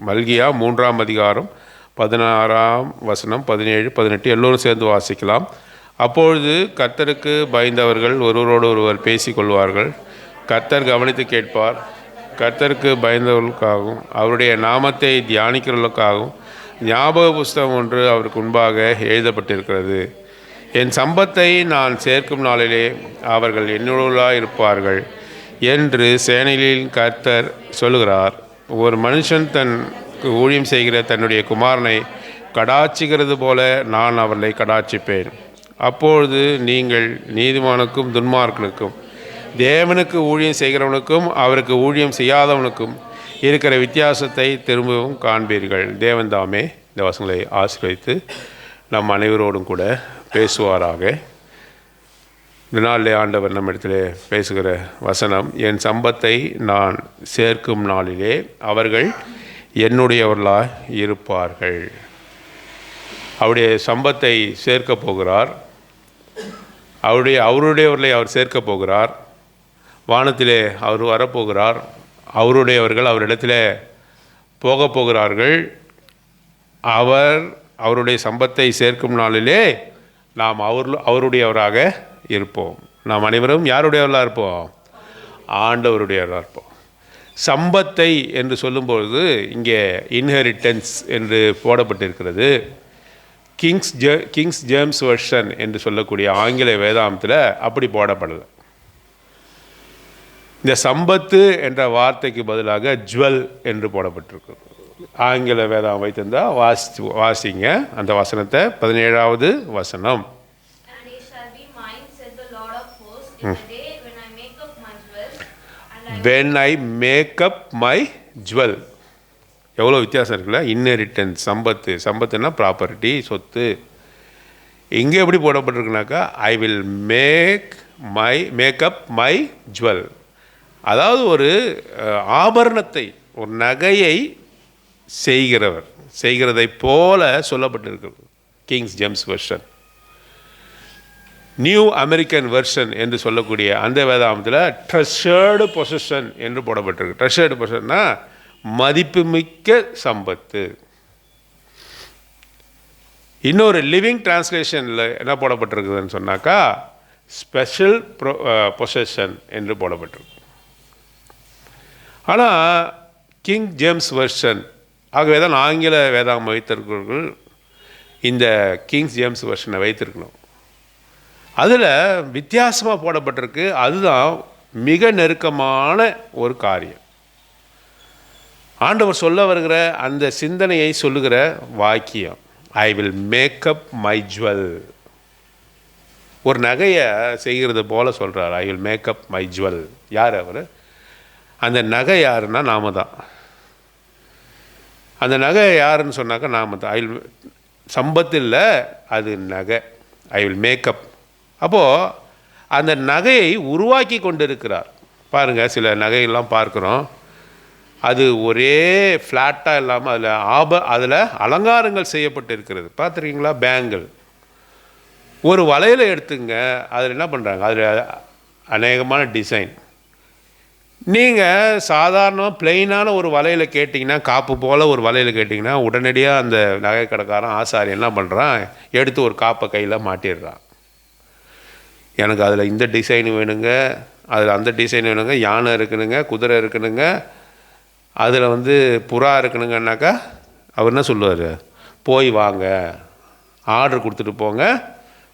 மல்கியா 3ஆம் அதிகாரம் 16ஆம் வசனம், 17, 18 எல்லோரும் சேர்ந்து வாசிக்கலாம். அப்பொழுது கர்த்தருக்கு பயந்தவர்கள் ஒருவரோடு ஒருவர் பேசிக்கொள்வார்கள். கர்த்தர் கவனித்து கேட்பார். கர்த்தருக்கு பயந்தவர்களுக்காகவும் அவருடைய நாமத்தை தியானிக்கிறவர்களுக்காகவும் ஞாபக புஸ்தகம் ஒன்று அவருக்கு முன்பாக எழுதப்பட்டிருக்கிறது. என் சம்பத்தை நான் சேர்க்கும் நாளிலே அவர்கள் என்னுள்ளாய் இருப்பார்கள் என்று சேனைகளின் கர்த்தர் சொல்லுகிறார். ஒரு மனுஷன் தன் ஊழியம் செய்கிற தன்னுடைய குமாரனை கடாட்சிக்கிறது போல நான் அவர்களை கடாட்சிப்பேன். அப்பொழுது நீங்கள் நீதிமானுக்கும் துன்மார்க்கனுக்கும் தேவனுக்கு ஊழியம் செய்கிறவனுக்கும் அவருக்கு ஊழியம் செய்யாதவனுக்கும் இருக்கிற வித்தியாசத்தை திரும்பவும் காண்பீர்கள். தேவன் தாமே இந்த வசனங்களை ஆசீர்வதித்து நம் அனைவரோடும் கூட பேசுவாராக. இந்த நாளிலே ஆண்டவர் நம்மிடத்தில் பேசுகிற வசனம், என் சம்பத்தை நான் சேர்க்கும் நாளிலே அவர்கள் என்னுடையவர்களாய் இருப்பார்கள். அவருடைய சம்பத்தை சேர்க்க போகிறார். அவருடையவர்களை அவர் சேர்க்க போகிறார். வானத்திலே அவர் வரப்போகிறார். அவருடையவர்கள் அவரிடத்தில் போக போகிறார்கள். அவருடைய சம்பத்தை சேர்க்கும் நாளிலே நாம் அவருடையவராக இருப்போம். நாம் அனைவரும் யாருடையவர்களாக இருப்போம்? ஆண்டவருடையவராக இருப்போம். சம்பத்தை என்று சொல்லும்பொழுது இங்கே இன்ஹெரிட்டன்ஸ் என்று போடப்பட்டிருக்கிறது. கிங்ஸ் ஜேம்ஸ் வெர்ஷன் என்று சொல்லக்கூடிய ஆங்கில வேதாந்தத்தில் அப்படி போடப்படலை. இந்த சம்பத்து என்ற வார்த்தைக்கு பதிலாக ஜுவல் என்று போடப்பட்டிருக்கு. ஆங்கில வேதம் வைத்திருந்தால் வாசிங்க அந்த வசனத்தை. 17வது வசனம், when I make up my jewel. எவ்வளோ வித்தியாசம் இருக்குல்ல. இன்ஹெரிட்டன்ஸ், சம்பத்துன்னா ப்ராப்பர்ட்டி, சொத்து. இங்கே எப்படி போடப்பட்டிருக்குனாக்கா I will make up my jewel. அதாவது ஒரு ஆபரணத்தை, ஒரு நகையை செய்கிறதை போல சொல்லப்பட்டிருக்கிறது. Kings James version. New American version என்று சொல்லக்கூடிய அந்த வேதாந்தத்தில் ட்ரெஷர்டு பொசஷன் என்று போடப்பட்டிருக்கு. ட்ரெஷர்டு பொசஷன்னா மதிப்புமிக்க சம்பத்து. இன்னொரு லிவிங் டிரான்ஸ்லேஷனில் என்ன போடப்பட்டிருக்குதுன்னு சொன்னாக்கா ஸ்பெஷல் பொசஷன் என்று போடப்பட்டிருக்கு. ஆனால் கிங் ஜேம்ஸ் வெர்ஷன், ஆகவே தான் ஆங்கில வேதாகம் வைத்திருக்கிறவர்கள் இந்த கிங்ஸ் ஜேம்ஸ் வெர்ஷனை வைத்திருக்கணும். அதில் வித்தியாசமாக போடப்பட்டிருக்கு. அதுதான் மிக நெருக்கமான ஒரு காரியம். ஆண்டவர் சொல்ல வருகிற அந்த சிந்தனையை சொல்லுகிற வாக்கியம், I will make up my jewel. ஒரு நகையை செய்கிறது போல சொல்கிறார். I will make up my jewel. யார் அவர்? அந்த நகை யாருன்னா நாம தான். அந்த நகை யாருன்னு சொன்னாக்கா நாம தான். சம்பத்தில் அது நகை. I will makeup. அப்போது அந்த நகையை உருவாக்கி கொண்டு இருக்கிறார். பாருங்கள், சில நகையெல்லாம் பார்க்குறோம், அது ஒரே ஃப்ளாட்டாக இல்லாமல் அதில் அலங்காரங்கள் செய்யப்பட்டு இருக்கிறது. பார்த்துருக்கீங்களா? பேங்கிள். ஒரு வளையலை எடுத்துங்க, அதில் என்ன பண்ணுறாங்க? அதில் அநேகமான டிசைன். நீங்கள் சாதாரணமாக பிளெயினான ஒரு வலையில் கேட்டிங்கன்னா, காப்பு போல் ஒரு வலையில் கேட்டிங்கன்னா, உடனடியாக அந்த நகை கடைக்காரன் ஆசாரி என்ன பண்ணுறான்? எடுத்து ஒரு காப்பை கையில் மாட்டிடுறான். எனக்கு அதில் இந்த டிசைன் வேணுங்க, அதில் அந்த டிசைன் வேணுங்க, யானை இருக்கணுங்க, குதிரை இருக்கணுங்க, அதில் புறா இருக்கணுங்கன்னாக்கா அவர் என்ன சொல்லுவார்? போய் வாங்க, ஆர்டர் கொடுத்துட்டு போங்க,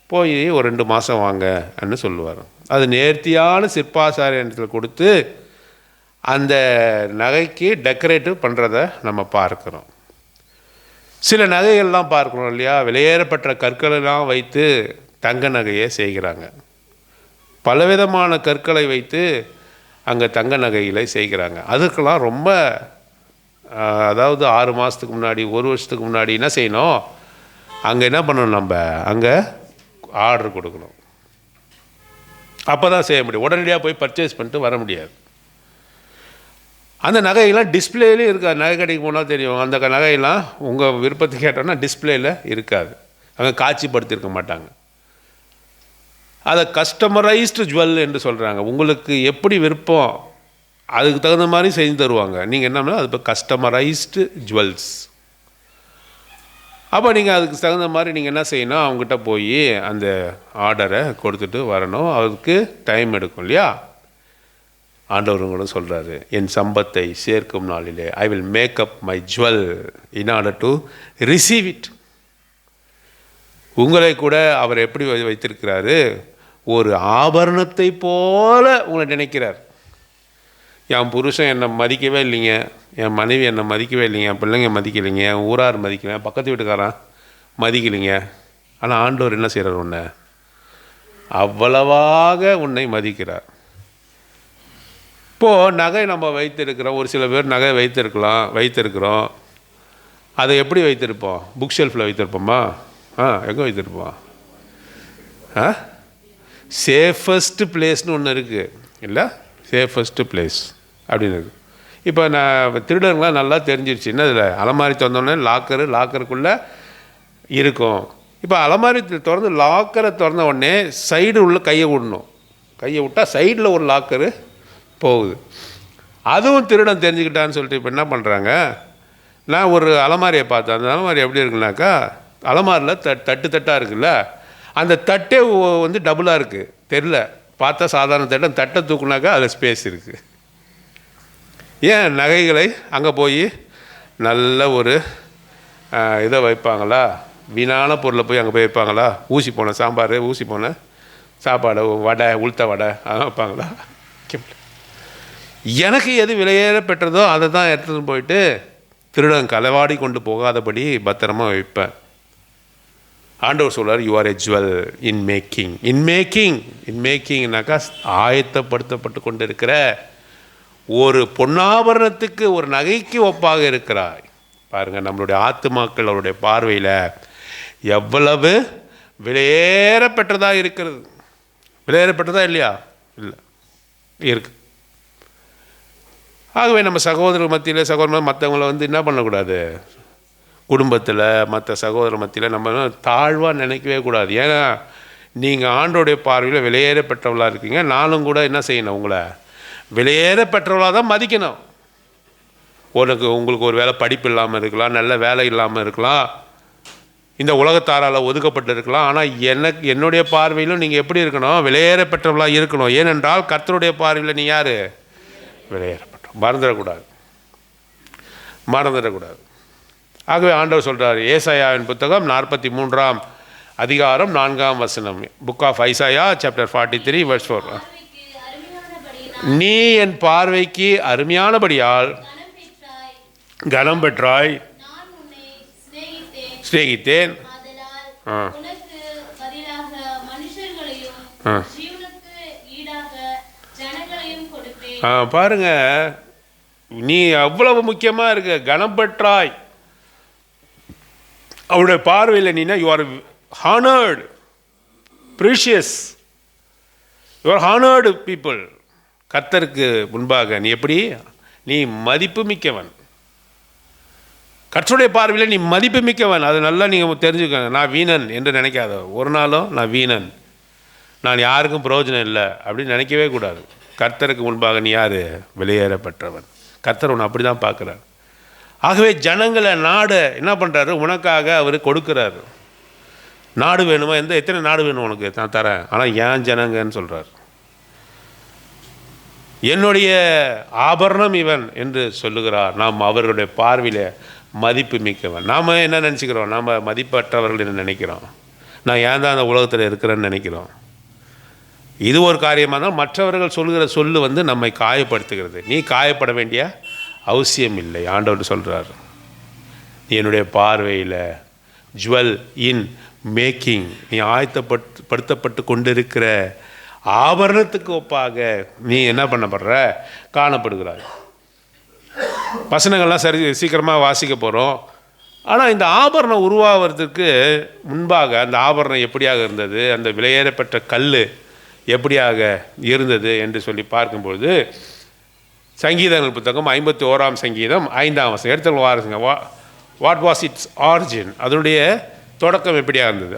போய் ஒரு 2 மாதம் வாங்க அப்படின்னு சொல்லுவார். அது நேர்த்தியான சிற்பாசாரியத்தில் கொடுத்து அந்த நகைக்கு டெக்கரேட்டிவ் பண்ணுறத நம்ம பார்க்குறோம். சில நகைகள்லாம் பார்க்குறோம் இல்லையா? விலையேறப்பட்ட கற்களெல்லாம் வைத்து தங்க நகையை செய்கிறாங்க. பலவிதமான கற்களை வைத்து அங்கே தங்க நகைகளை செய்கிறாங்க. அதுக்கெல்லாம் ரொம்ப அதாவது 6 மாதத்துக்கு முன்னாடி, 1 வருஷத்துக்கு முன்னாடி என்ன செய்யணும்? அங்கே என்ன பண்ணணும்? நம்ம அங்கே ஆர்டர் கொடுக்கணும். அப்போ தான் செய்ய முடியும். உடனடியாக போய் பர்ச்சேஸ் பண்ணிட்டு வர முடியாது. அந்த நகையெல்லாம் டிஸ்பிளேலேயும் இருக்காது. நகை கடைக்கு போனால் தெரியும். அந்த நகையெல்லாம் உங்கள் விருப்பத்துக்கு கேட்டோன்னா டிஸ்பிளேயில் இருக்காது. அங்கே காட்சிப்படுத்தியிருக்க மாட்டாங்க. அதை கஸ்டமரைஸ்டு ஜுவல் என்று சொல்கிறாங்க. உங்களுக்கு எப்படி விருப்பம் அதுக்கு தகுந்த மாதிரி செஞ்சு தருவாங்க. நீங்கள் என்ன பண்ணால் அது இப்போ கஸ்டமரைஸ்டு ஜுவல்ஸ். அப்போ நீங்கள் அதுக்கு தகுந்த மாதிரி நீங்கள் என்ன செய்யணும், அவங்ககிட்ட போய் அந்த ஆர்டரை கொடுத்துட்டு வரணும். அதுக்கு டைம் எடுக்கும் இல்லையா? ஆண்டவர் கூட சொல்கிறாரு, என் சம்பத்தை சேர்க்கும் நாளிலே I will make up my jewel in order to receive it. உங்களை கூட அவர் எப்படி வைத்திருக்கிறாரு, ஒரு ஆபரணத்தை போல உங்களை நினைக்கிறார். என் புருஷன் என்னை மதிக்கவே இல்லைங்க, என் மனைவி என்னை மதிக்கவே இல்லைங்க, என் பிள்ளைங்க மதிக்கலைங்க, என் ஊரார் மதிக்கலை, பக்கத்து வீட்டுக்காரன் மதிக்கலைங்க. ஆனால் ஆண்டவர் என்ன செய்கிறார், உன்னை அவ்வளவாக உன்னை மதிக்கிறார். இப்போது நகை நம்ம வைத்திருக்கிறோம், ஒரு சில பேர் நகை வைத்திருக்கிறோம். அதை எப்படி வைத்திருப்போம்? புக் ஷெல்ஃபில் வைத்திருப்போமா? எங்கே வைத்திருப்போம்? சேஃபஸ்ட்டு பிளேஸ்னு ஒன்று இருக்குது இல்லை? சேஃபஸ்ட்டு பிளேஸ் அப்படின்னு இருக்குது. இப்போ நான் திருடங்களாம் நல்லா தெரிஞ்சிருச்சு. என்ன இதில் அலமாரி திறந்தோடனே லாக்கருக்குள்ளே இருக்கும். இப்போ அலமாரி திறந்து லாக்கரை திறந்த உடனே சைடு உள்ள கையை விட்டால் சைடில் ஒரு லாக்கரு போகுது. அதுவும் திருடன் தெரிஞ்சுக்கிட்டான்னு சொல்லிட்டு இப்போ என்ன பண்ணுறாங்க, நான் ஒரு அலமாரியை பார்த்தேன். அந்த அலமாரி எப்படி இருக்குனாக்கா, அலமாரியில் தட்டாக இருக்குல்ல, அந்த தட்டே வந்து டபுளாக இருக்குது. தெரில, பார்த்தா சாதாரண தட்டை தூக்குனாக்கா அதில் ஸ்பேஸ் இருக்குது. ஏன் நகைகளை அங்கே போய் நல்ல ஒரு இதை வைப்பாங்களா? வீணான பொருளை போய் அங்கே போய் வைப்பாங்களா? ஊசி போன சாம்பார், ஊசி போன சாப்பாடு, வடை, உளுத்த வடை அதெல்லாம் வைப்பாங்களா? எனக்கு எது விலையேற பெற்றதோ அதை தான் எடுத்துகிட்டு போயிட்டு திருடன் களவாடி கொண்டு போகாதபடி பத்திரமாக வைப்பேன். ஆண்டவர் சொல்றார், you are a jewel in making. In மேக்கிங்னாக்கா ஆயத்தப்படுத்தப்பட்டு கொண்டு இருக்கிற ஒரு பொன்னாபரணத்துக்கு, ஒரு நகைக்கு ஒப்பாக இருக்கிறாய். பாருங்கள், நம்மளுடைய ஆத்துமாக்கள் அவருடைய பார்வையில் எவ்வளவு விலையேற பெற்றதாக இருக்கிறது. விலையேற பெற்றதா இல்லையா? இல்லை, இருக்கு. ஆகவே நம்ம சகோதரர் மத்தியில் மற்றவங்கள வந்து என்ன பண்ணக்கூடாது, குடும்பத்தில் மற்ற சகோதரர் மத்தியில் நம்ம தாழ்வாக நினைக்கவே கூடாது. ஏன்னா நீங்கள் ஆண்டோடைய பார்வையில் விலையேற பெற்றவளாக இருக்கீங்க. நானும் கூட என்ன செய்யணும், உங்களை விலையேற பெற்றவளாக தான் மதிக்கணும். உங்களுக்கு ஒரு வேலை படிப்பு இல்லாமல் இருக்கலாம், நல்ல வேலை இல்லாமல் இருக்கலாம், இந்த உலகத்தாரால் ஒதுக்கப்பட்டு இருக்கலாம். ஆனால் என்னுடைய பார்வையிலும் நீங்கள் எப்படி இருக்கணும், விலையேற பெற்றவளாக இருக்கணும். ஏனென்றால் கர்த்தருடைய பார்வையில் நீ யார்? விலையேற பெற்றவள். மறந்துடக்கூடாது. ஆகவே ஆண்டவர் சொல்கிறார், ஏசாயாவின் புத்தகம் 43ஆம் அதிகாரம் 4ஆம் வசனம், book of Isaiah chapter 43 verse 4. நீ என் பார்வைக்கு அருமையானபடியால் கனம் பெற்றாய், சிநேகித்தேன். பாருங்க, நீ அவ்வளவு முக்கியமாக இருக்க, கனம் பெற்றாய். அவருடைய பார்வையில் நீனா you are honoured, precious, you are honoured people. கர்த்தருக்கு முன்பாக நீ எப்படி, நீ மதிப்பு மிக்கவன். கர்த்தருடைய பார்வையில் நீ மதிப்பு மிக்கவன். அது நல்லா நீங்கள் தெரிஞ்சுக்கோங்க. நான் வீணன் என்று நினைக்காத ஒரு நாளும். நான் வீணன், நான் யாருக்கும் பிரயோஜனம் இல்லை அப்படின்னு நினைக்கவே கூடாது. கர்த்தருக்கு முன்பாக நீ யார்? விலையேறப்பட்டவன். கர்த்தர் உன்னை அப்படி தான் பார்க்குறார். ஆகவே ஜனங்களை நாடு என்ன பண்ணுறாரு, உனக்காக அவர் கொடுக்குறாரு. நாடு வேணுமா? எத்தனை நாடு வேணும் உனக்கு, நான் தரேன். ஆனால் ஏன் ஜனங்கன்னு சொல்கிறார். என்னுடைய ஆபரணம் இவன் என்று சொல்லுகிறார். நாம் அவர்களுடைய பார்வையில் மதிப்பு மிக்கவன். நாம் என்ன நினச்சிக்கிறோம், நாம் மதிப்பற்றவர்கள் என்ன நினைக்கிறோம், நான் ஏன் தான் அந்த உலகத்தில் இருக்கிறேன்னு நினைக்கிறோம். இது ஒரு காரியமாக தான் மற்றவர்கள் சொல்கிற சொல்லு வந்து நம்மை காயப்படுத்துகிறது. நீ காயப்பட வேண்டிய அவசியம் இல்லை. ஆண்டவர் சொல்கிறார், நீ என்னுடைய பார்வையில் ஜுவல் இன் மேக்கிங், நீ ஆயத்தப்படுத்தப்பட்டு கொண்டிருக்கிற ஆபரணத்துக்கு ஒப்பாக நீ என்ன பண்ணப்படுற, காணப்படுகிறாய். வசனங்கள்லாம் சீக்கிரமாக வாசிக்க போகிறோம். ஆனால் இந்த ஆபரணம் உருவாகிறதுக்கு முன்பாக அந்த ஆபரணம் எப்படியாக இருந்தது, அந்த விலையேறப்பட்ட கல் எப்படியாக இருந்தது என்று சொல்லி பார்க்கும்பொழுது, சங்கீதங்கள் புத்தகம் 51ஆம் சங்கீதம் 5ஆம் வசனம் எடுத்து வாருங்க. வாட் வாஸ் இட்ஸ் ஆரிஜின், அதனுடைய தொடக்கம் எப்படியாக இருந்தது?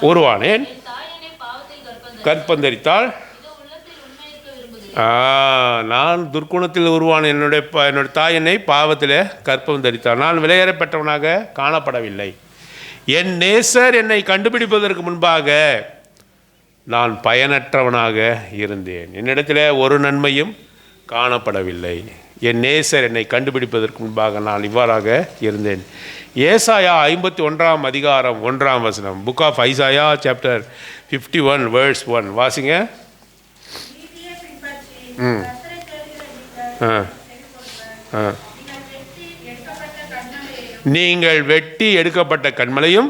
உருவானேன், கற்பந்தரித்தால் நான் துர்க்குணத்தில் உருவான என்னுடைய தாய் என்னை பாவத்திலே கற்பம் தரித்தார். நான் விலையேறப்பட்டவனாக காணப்படவில்லை. என் நேசர் என்னை கண்டுபிடிப்பதற்கு முன்பாக நான் பயனற்றவனாக இருந்தேன். என்னிடத்தில் ஒரு நன்மையும் காணப்படவில்லை. என் நேசர் என்னை கண்டுபிடிப்பதற்கு முன்பாக நான் இவ்வாறாக இருந்தேன். ஏசாயா 51 அதிகாரம் 1 வசனம். Book of Isaiah chapter 51 verse 1 வாசிங்க. நீங்கள் வெட்டி எடுக்கப்பட்ட கண்மலையும்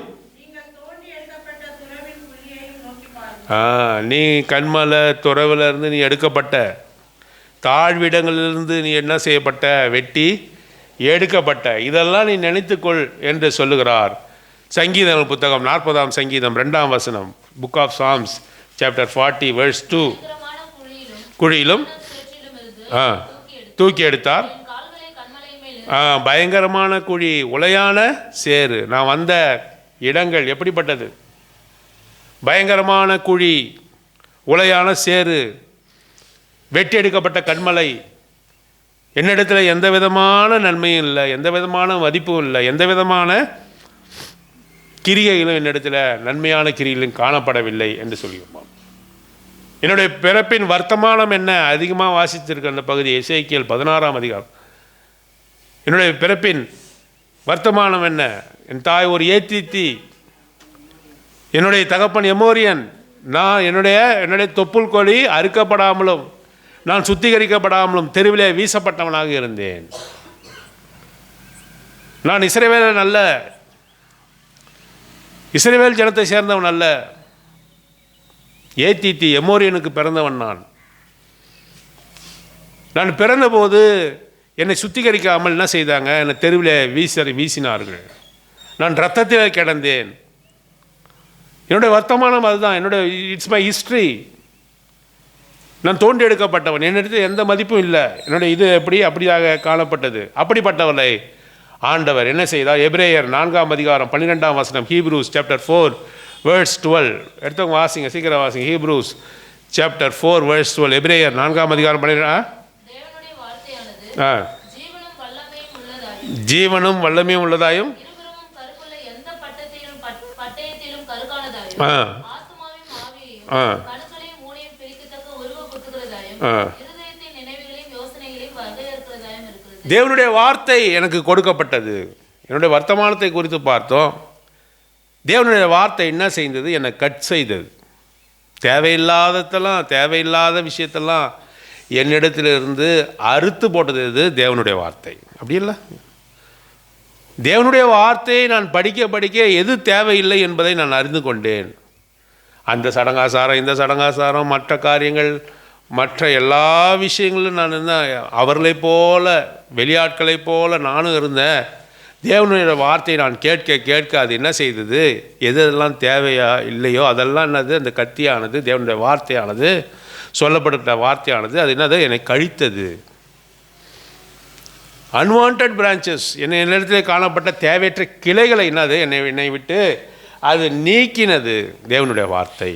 நீ கண்மலை துறவில் இருந்து நீ எடுக்கப்பட்ட தாழ்விடங்களிலிருந்து நீ என்ன செய்யப்பட்ட, வெட்டி எடுக்கப்பட்ட, இதெல்லாம் நீ நினைத்துக்கொள் என்று சொல்லுகிறார். சங்கீதம் புத்தகம் 40 சங்கீதம் 2 வசனம். Book of Psalms chapter 40 verse 2. குழியிலும் தூக்கி எடுத்தார். பயங்கரமான குழி, உளையான சேறு. நான் வந்த இடங்கள் எப்படிப்பட்டது? பயங்கரமான குழி, உளையான சேறு, வெட்டி எடுக்கப்பட்ட கண்மலை. என்னிடத்தில் எந்த விதமான நன்மையும் இல்லை, எந்த விதமான மதிப்பும் இல்லை, எந்த விதமான கிரியைகளும் என்னிடத்தில் நன்மையான கிரிகளும் காணப்படவில்லை என்று சொல்லியிருப்பான். என்னுடைய பிறப்பின் வர்த்தமானம் என்ன? அதிகமாக வாசித்திருக்க அந்த பகுதி எசேக்கியேல் 16 அதிகாரம். என்னுடைய பிறப்பின் வர்த்தமானம் என்ன? என் தாய் ஒரு ஏத்தித்தி, என்னுடைய தகப்பன் எமோரியன். நான் என்னுடைய தொப்புள் கொடி அறுக்கப்படாமலும் நான் சுத்திகரிக்கப்படாமலும் தெருவிலே வீசப்பட்டவனாக இருந்தேன். நான் இஸ்ரவேல் ஜனத்தை சேர்ந்தவன் அல்ல. ஏத்தித்தி எமோரியனுக்கு பிறந்தவன். நான் பிறந்தபோது என்னை சுத்திகரிக்காமல் என்ன செய்தாங்க? என்னை தெருவில் வீசினார்கள். நான் இரத்தத்தில் கிடந்தேன். என்னுடைய வர்த்தமானம் அதுதான். It's my history. நான் தோண்டி எடுக்கப்பட்டவன். என்னிடத்தில் எந்த மதிப்பும் இல்லை. என்னுடைய இது அப்படியாக காணப்பட்டது. அப்படிப்பட்டவளை ஆண்டவர் என்ன செய்தார்? எபிரேயர் 4 அதிகாரம் 12 வசனம். Hebrews chapter 4 verse 12. எடுத்தவங்க வாசிங்க, சீக்கிரம் வாசிங்க. Hebrews chapter 4 verse 12. எபிரேயர் 4 அதிகாரம் 12. ஜீவனும் வல்லமையும் உள்ளதாயும் தேவனுடைய வார்த்தை எனக்கு கொடுக்கப்பட்டது. என்னுடைய வர்த்தமானத்தை குறித்து பார்த்தோம். தேவனுடைய வார்த்தை என்ன செய்தது? என்னை கட் செய்தது. தேவையில்லாத விஷயத்தெல்லாம் என்னிடத்திலிருந்து அறுத்து போட்டது இது தேவனுடைய வார்த்தை. அப்படி இல்லை, தேவனுடைய வார்த்தையை நான் படிக்க எது தேவையில்லை என்பதை நான் அறிந்து கொண்டேன். அந்த சடங்காசாரம், இந்த சடங்காசாரம், மற்ற காரியங்கள், மற்ற எல்லா விஷயங்களும் நான் அவர்களைப் போல, வெளியாட்களைப் போல நானும் இருந்தேன். தேவனுடைய வார்த்தையை நான் கேட்க அது என்ன செய்தது? எதெல்லாம் தேவையா இல்லையோ அதெல்லாம் என்னது? அந்த கத்தியானது, தேவனுடைய வார்த்தையானது, சொல்லப்பட்ட வார்த்தையானது, அது என்னது? என்னை கழித்தது. அன்வான்ட் பிரான்ச்சஸ், என்னிடத்தில் காணப்பட்ட தேவையற்ற கிளைகளை என்னது? என்னை விட்டு அது நீக்கினது தேவனுடைய வார்த்தை.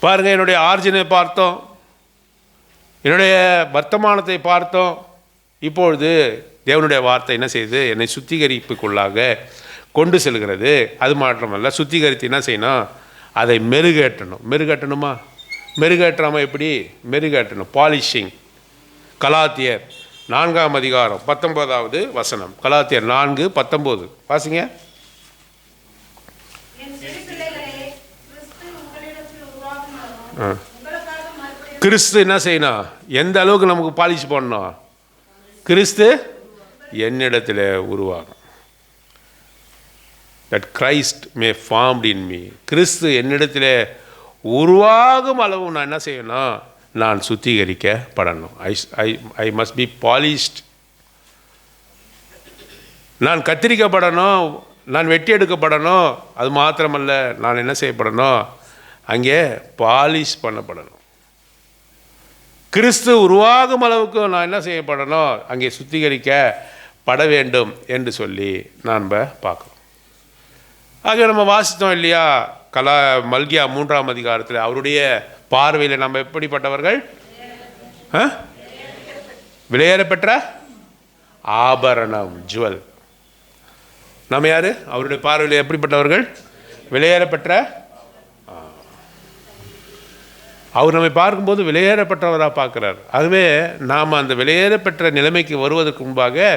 பாருங்கள், என்னுடைய ஆர்ஜினை பார்த்தோம், என்னுடைய வர்த்தமானத்தை பார்த்தோம். இப்பொழுது தேவனுடைய வார்த்தை என்ன செய்யுது? என்னை சுத்திகரிப்புக்குள்ளாக கொண்டு செல்கிறது. அது மாற்றமல்ல, சுத்திகரித்து என்ன செய்யணும்? அதை மெருகேற்றணுமா? மெருகேற்றாமல் எப்படி மெருகேற்றணும்? பாலிஷிங். கலாத்தியர் 4 அதிகாரம் 19 வசனம். கலாத்தியர் 4:19 வாசிங்க. கிறிஸ்து என்ன செய்யணும்? எந்த அளவுக்கு நமக்கு பாலிஷ் பண்ணணும்? கிறிஸ்து என்னிடத்தில் உருவாகும். That Christ may formed in me. கிறிஸ்து என்னிடத்தில் உருவாகும் அளவு நான் என்ன செய்யணும்? நான் சுத்திகரிக்கப்படணும். I must be polished. நான் கத்திரிக்கப்படணும், நான் வெட்டி எடுக்கப்படணும். அது மாத்திரமல்ல, நான் என்ன செய்யப்படணும்? அங்கே பாலிஷ் பண்ணப்படணும். கிறிஸ்து உருவாகும் அளவுக்கு நான் என்ன செய்யப்படணும்? அங்கே சுத்திகரிக்கப்பட வேண்டும் என்று சொல்லி நாம் பார்க்குறோம். ஆக நம்ம வாசித்தோம் இல்லையா? மல்கியா 3ஆம் அதிகாரத்தில் அவருடைய பார்வையில் நம்ம எப்படிப்பட்டவர்கள்? விலையேற பெற்ற ஆபரணம், ஜுவல். நம்ம யாரு? அவருடைய பார்வையில் எப்படிப்பட்டவர்கள்? விலையேற பெற்ற. அவர் நம்மை பார்க்கும்போது விலையேறப்பட்டவராக பார்க்குறார். ஆகவே நாம் அந்த விலையேறப்பெற்ற நிலைமைக்கு வருவதற்கு முன்பாக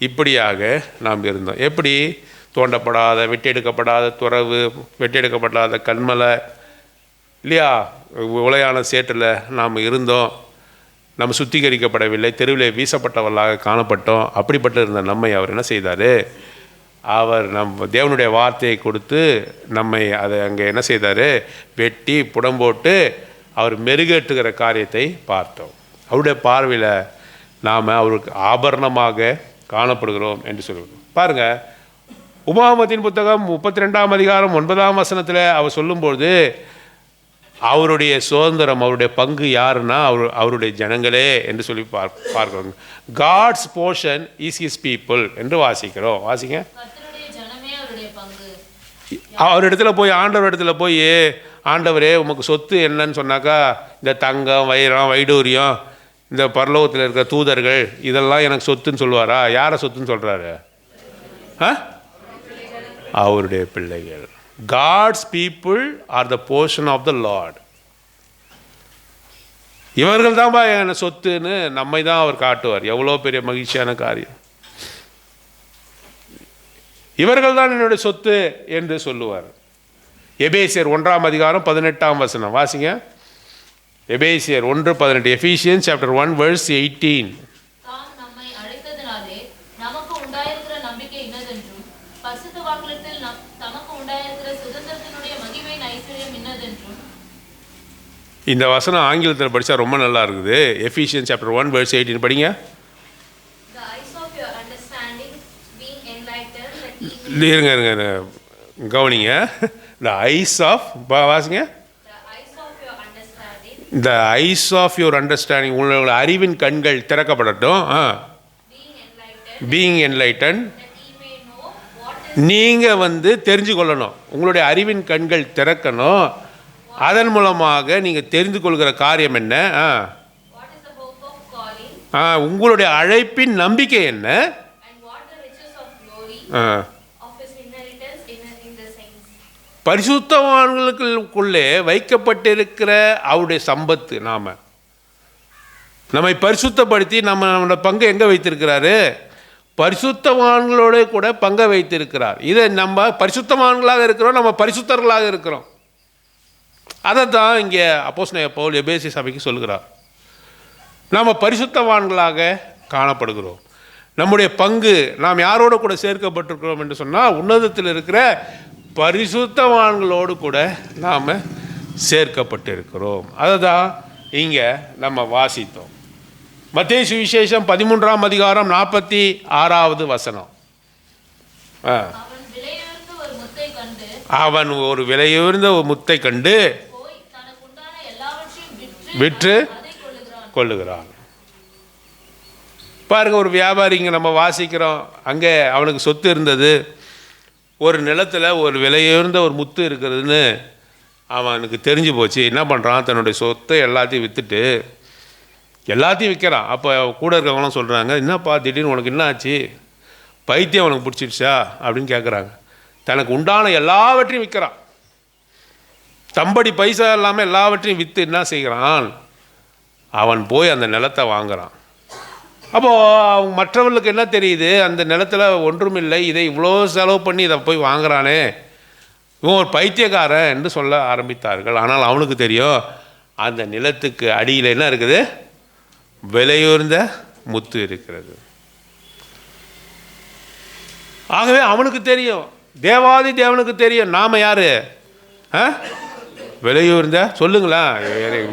இப்படியாக நாம் இருந்தோம். எப்படி? தோண்டப்படாத, வெட்டெடுக்கப்படாத துறவு, வெட்டெடுக்கப்படாத கண்மலை இல்லையா, உலையான சேற்றில் நாம் இருந்தோம். நம்ம சுத்திகரிக்கப்படவில்லை, தெருவில் வீசப்பட்டவர்களாக காணப்பட்டோம். அப்படிப்பட்ட இருந்த நம்மை அவர் என்ன செய்தார்? அவர் தேவனுடைய வார்த்தையை கொடுத்து நம்மை அதை அங்கே என்ன செய்தார்? வெட்டி புடம்போட்டு அவர் மெருகேற்றுகிற காரியத்தை பார்த்தோம். அவருடைய பார்வையில் நாம் அவருக்கு ஆபரணமாக காணப்படுகிறோம் என்று சொல்லுவோம். பாருங்கள், உபாகமத்தின் புத்தகம் 32ஆம் அதிகாரம் 9ஆம் வசனத்தில் அவர் சொல்லும்போது அவருடைய சுதந்திரம், அவருடைய பங்கு யாருன்னா அவருடைய ஜனங்களே என்று சொல்லி பார்க்கிறோம். God's portion is his people என்று வாசிக்கிறோம். வாசிங்க. அவரிடத்துல போய், ஆண்டவர் இடத்துல போய், ஆண்டவரே உமக்கு சொத்து என்னன்னு சொன்னாக்கா, இந்த தங்கம், வைரம், வைடூரியம், இந்த பரலோகத்தில் இருக்கிற தூதர்கள், இதெல்லாம் எனக்கு சொத்துன்னு சொல்லுவாரா? யாரை சொத்துன்னு சொல்கிறாரு? அவருடைய பிள்ளைகள். God's people are the portion of the Lord. இவர்கள் தான்ப்பா என்ன சொத்துன்னு நம்மை தான் அவர் காட்டுவார். எவ்வளோ பெரிய மகிழ்ச்சியான காரியம்! இவர்கள் தான் என்னுடைய சொத்து என்று சொல்லுவார். எபேசியர் 1ஆம் அதிகாரம் 18ஆம் வசனம் வாசிங்க. எபேசியர் 1:18. எஃபீசியன்ஸ் சாப்டர் 1 verse 18. தாம் நம்மை அழைத்ததினாலே நமக்கு உண்டாயிருக்கிற நம்பிக்கை இன்னதென்றும், பரிசுத்தவான்களிடத்தில் தமக்கு உண்டாயிருக்கிற சுதந்திரத்தினுடைய மகிமையின் ஐஸ்வர்யம் இன்னதென்றும். இந்த வசனம் ஆங்கிலத்தில் படித்தா ரொம்ப நல்லா இருக்குது. எஃபீசியன்ஸ் சாப்டர் 1 verse 18 படிங்க. இருங்க கவனிங்க. த ஐஸ் ஆஃப் வாசிங்க. த ஐஸ் ஆஃப் யுவர் அண்டர்ஸ்டாண்டிங், உங்களோட அறிவின் கண்கள் திறக்கப்படட்டும். பீயிங் என்லைட்டன், நீங்கள் தெரிஞ்சு கொள்ளணும். உங்களுடைய அறிவின் கண்கள் திறக்கணும். அதன் மூலமாக நீங்கள் தெரிந்து கொள்கிற காரியம் என்ன? உங்களுடைய அழைப்பின் நம்பிக்கை என்ன? பரிசுத்தவான்களுக்குள்ளே வைக்கப்பட்டிருக்கிற அவருடைய சம்பத்து. நம்மை பரிசுத்தப்படுத்தி நம்மளோட பங்கை எங்கே வைத்திருக்கிறாரு? பரிசுத்தவான்களோட கூட பங்கை வைத்திருக்கிறார். இதை நம்ம பரிசுத்தவான்களாக இருக்கிறோம், நம்ம பரிசுத்தர்களாக இருக்கிறோம். அதை தான் இங்கே அப்போஸ்தலனாகிய பவுல் எபேசிய சபைக்கு சொல்கிறார். நாம் பரிசுத்தவான்களாக காணப்படுகிறோம். நம்முடைய பங்கு, நாம் யாரோடு கூட சேர்க்கப்பட்டிருக்கிறோம் என்று சொன்னால், உன்னதத்தில் இருக்கிற பரிசுத்தவான்களோடு கூட நாம் சேர்க்கப்பட்டிருக்கிறோம். அதை தான் இங்கே நம்ம வாசித்தோம். மத்தேயு சுவிசேஷம் 13ஆம் அதிகாரம் 46வது வசனம். அவன் ஒரு விலையுயர்ந்த ஒரு முத்தை கண்டு விற்று கொள்ளுகிறான். பாருங்க, ஒரு வியாபாரிங்க நம்ம வாசிக்கிறோம். அங்கே அவனுக்கு சொத்து இருந்தது. ஒரு நிலத்தில் ஒரு விலையுயர்ந்த ஒரு முத்து இருக்கிறதுன்னு அவனுக்கு தெரிஞ்சு போச்சு. என்ன பண்ணுறான்? தன்னுடைய சொத்தை எல்லாத்தையும் விற்றுட்டு எல்லாத்தையும் விற்கிறான். அப்போ கூட இருக்கிறவங்களாம் சொல்கிறாங்க, என்னப்பா திடீர்னு உனக்கு என்ன ஆச்சு? பைத்தியம் உனக்கு பிடிச்சிடுச்சா அப்படின்னு கேட்குறாங்க. தனக்கு உண்டான எல்லாவற்றையும் விற்கிறான். தம்படி பைசா இல்லாமல் எல்லாவற்றையும் விற்று என்ன செய்கிறான்? அவன் போய் அந்த நிலத்தை வாங்குகிறான். அப்போது மற்றவர்களுக்கு என்ன தெரியுது? அந்த நிலத்தில் ஒன்றும் இல்லை, இதை இவ்வளோ செலவு பண்ணி இதை போய் வாங்குறானே, இவன் ஒரு பைத்தியக்காரன் என்று சொல்ல ஆரம்பித்தார்கள். ஆனால் அவனுக்கு தெரியும், அந்த நிலத்துக்கு அடியில் என்ன இருக்குது? விலையுயர்ந்த முத்து இருக்கிறது. ஆகவே அவனுக்கு தெரியும், தேவாதி தேவனுக்கு தெரியும், நாம் யார்? விலையுயர்ந்த சொல்லுங்களேன்.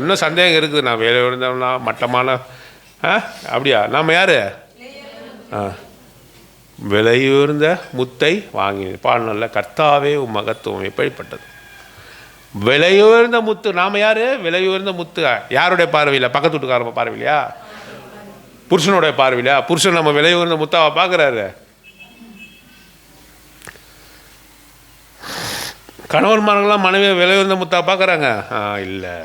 இன்னும் சந்தேகம் இருக்குது. நான் விலையுயர்ந்தவனா மட்டமான அப்படியா? நாம் யார்? விலையுயர்ந்த முத்தை வாங்கி பாடல. கர்த்தாவே உம் மகத்துவம் எப்படிப்பட்டது! விலையுயர்ந்த முத்து. நாம் யார்? விலையுயர்ந்த முத்து. யாருடைய பார்வையில்? பக்கத்து வீட்டுக்காரங்க பார்வையிலையா? புருஷனுடைய பார்வையிலையா? புருஷன் நம்ம விலையுயர்ந்த முத்தாவை பார்க்குறாரு. கணவன்மார்கள்லாம் மனைவியை விலையுயர்ந்த முத்தா பார்க்குறாங்க? இல்லை.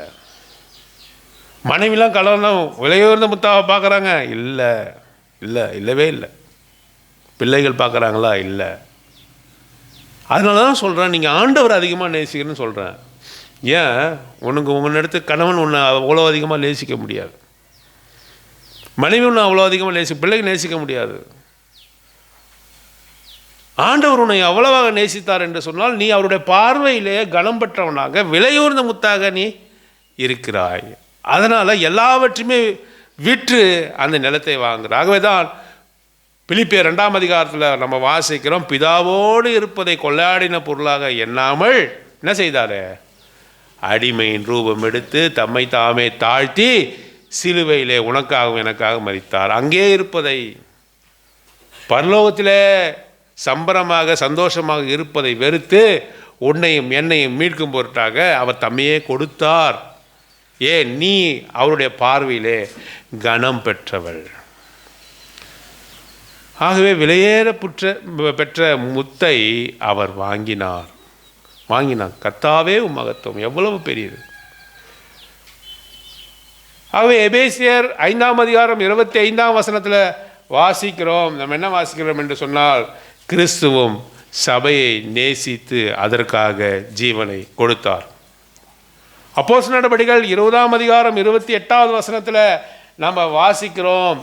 மனைவிலாம் கணவன்லாம் விலையுயர்ந்த முத்தாவை பார்க்குறாங்க? இல்லை, இல்லை, இல்லவே இல்லை. பிள்ளைகள் பார்க்குறாங்களா? இல்லை. அதனால தான் சொல்கிறேன், நீங்கள் ஆண்டவர் அதிகமாக நேசிக்கிறேன்னு சொல்கிறேன். ஏன் உன்னிடத்து கணவன் ஒன்று அவ்வளோ அதிகமாக நேசிக்க முடியாது, மனைவி ஒன்று அவ்வளோ அதிகமாக பிள்ளைகள் நேசிக்க முடியாது. ஆண்டவர் உன்னை அவ்வளவாக நேசித்தார் என்று சொன்னால் நீ அவருடைய பார்வையிலே கனம் பெற்றவனாக விலையூர்ந்த முத்தாக நீ இருக்கிறாய். அதனால் எல்லாவற்றையுமே விற்று அந்த நிலத்தை வாங்குற. ஆகவே தான் பிலிப்பியர் 2ஆம் அதிகாரத்தில் நம்ம வாசிக்கிறோம், பிதாவோடு இருப்பதை கொள்ளையாடின பொருளாக எண்ணாமல் என்ன செய்தார்? அடிமையின் ரூபம் எடுத்து தம்மை தாமே தாழ்த்தி சிலுவையிலே உனக்காகவும் எனக்காக மரித்தார். அங்கே இருப்பதை, பரலோகத்திலே சம்பரமாக சந்தோஷமாக இருப்பதை வெறுத்து உன்னையும் என்னையும் மீட்கும் பொருட்டாக அவர் தம்மையே கொடுத்தார். ஏன்? நீ அவருடைய பார்வையிலே கனம் பெற்றவள். ஆகவே விலையேற பெற்ற முத்தை அவர் வாங்கினார். கர்த்தாவே உம் மகத்துவம் எவ்வளவு பெரியது. ஆகவே எபேசியர் 5ஆம் அதிகாரம் 25ஆம் வசனத்தில் வாசிக்கிறோம். நம்ம என்ன வாசிக்கிறோம் என்று சொன்னால், கிறிஸ்துவும் சபையை நேசித்து அதற்காக ஜீவனை கொடுத்தார். அப்போஸ்தலர் நடபடிகள் 20ஆம் அதிகாரம் 28வது வசனத்தில் நம்ம வாசிக்கிறோம்,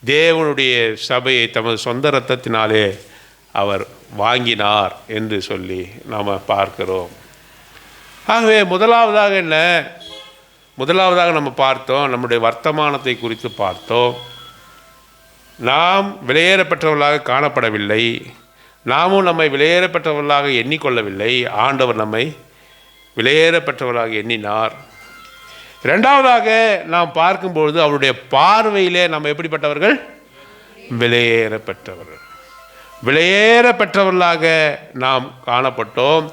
தேவனுடைய சபையை தமது சொந்த இரத்தத்தினாலே அவர் வாங்கினார் என்று சொல்லி நாம் பார்க்கிறோம். ஆகவே முதலாவதாக நம்ம பார்த்தோம், நம்முடைய வர்த்தமானத்தை குறித்து பார்த்தோம். நாம் விலையேறப்பெற்றவர்களாக காணப்படவில்லை, நாமும் நம்மை விலையேறப்பெற்றவர்களாக எண்ணிக்கொள்ளவில்லை. ஆண்டவர் நம்மை விலையேறப்பெற்றவர்களாக எண்ணினார். இரண்டாவதாக நாம் பார்க்கும்பொழுது அவருடைய பார்வையிலே நம்ம எப்படிப்பட்டவர்கள்? விலையேறப்பெற்றவர்கள். விலையேறப்பெற்றவர்களாக நாம் காணப்பட்டோம்.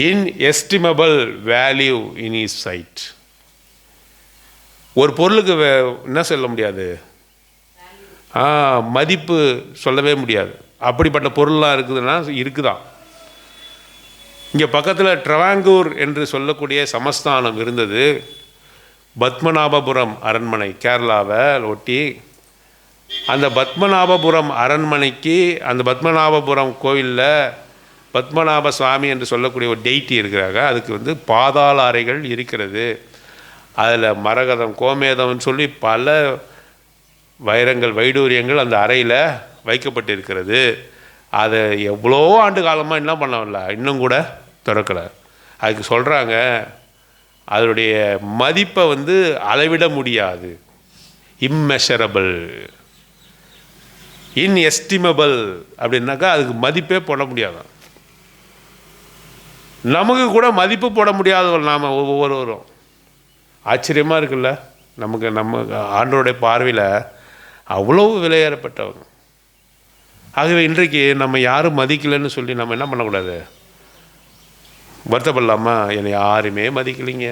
இன்எஸ்டிமபிள் வேல்யூ இன் ஹிஸ் சைட். ஒரு பொருளுக்கு என்ன சொல்ல முடியாது? மதிப்பு சொல்லவே முடியாது. அப்படிப்பட்ட பொருள்லாம் இருக்குதுன்னா இருக்குதான். இங்கே பக்கத்தில் ட்ரவாங்கூர் என்று சொல்லக்கூடிய சமஸ்தானம் இருந்தது. பத்மநாபபுரம் அரண்மனை கேரளாவை ஒட்டி. அந்த பத்மநாபபுரம் அரண்மனைக்கு, அந்த பத்மநாபபுரம் கோவிலில் பத்மநாப சுவாமி என்று சொல்லக்கூடிய ஒரு டெய்ட்டி இருக்கிறாங்க. அதுக்கு பாதாள அறைகள் இருக்கிறது. அதில் மரகதம், கோமேதம்னு சொல்லி பல வைரங்கள், வைடூரியங்கள் அந்த அறையில் வைக்கப்பட்டிருக்கிறது. அதை எவ்வளோ ஆண்டு காலமாக என்ன பண்ணல, இன்னும் கூட திறக்கலை. அதுக்கு சொல்கிறாங்க, அதனுடைய மதிப்பை அளவிட முடியாது. இம்மெஷரபிள், இன்எஸ்டிமபிள் அப்படின்னாக்கா அதுக்கு மதிப்பே போட முடியாது. நமக்கு கூட மதிப்பு போட முடியாதவர்கள் நாம் ஒவ்வொருவரும். ஆச்சரியமாக இருக்குல்ல, நம்ம ஆண்டவருடைய பார்வையில் அவ்வளவு விலையேறப்பட்டவங்க. ஆகவே இன்றைக்கு நம்ம யாரும் மதிக்கலைன்னு சொல்லி நம்ம என்ன பண்ணக்கூடாது? வருத்தப்படலாமா? என்னை யாருமே மதிக்கலைங்க,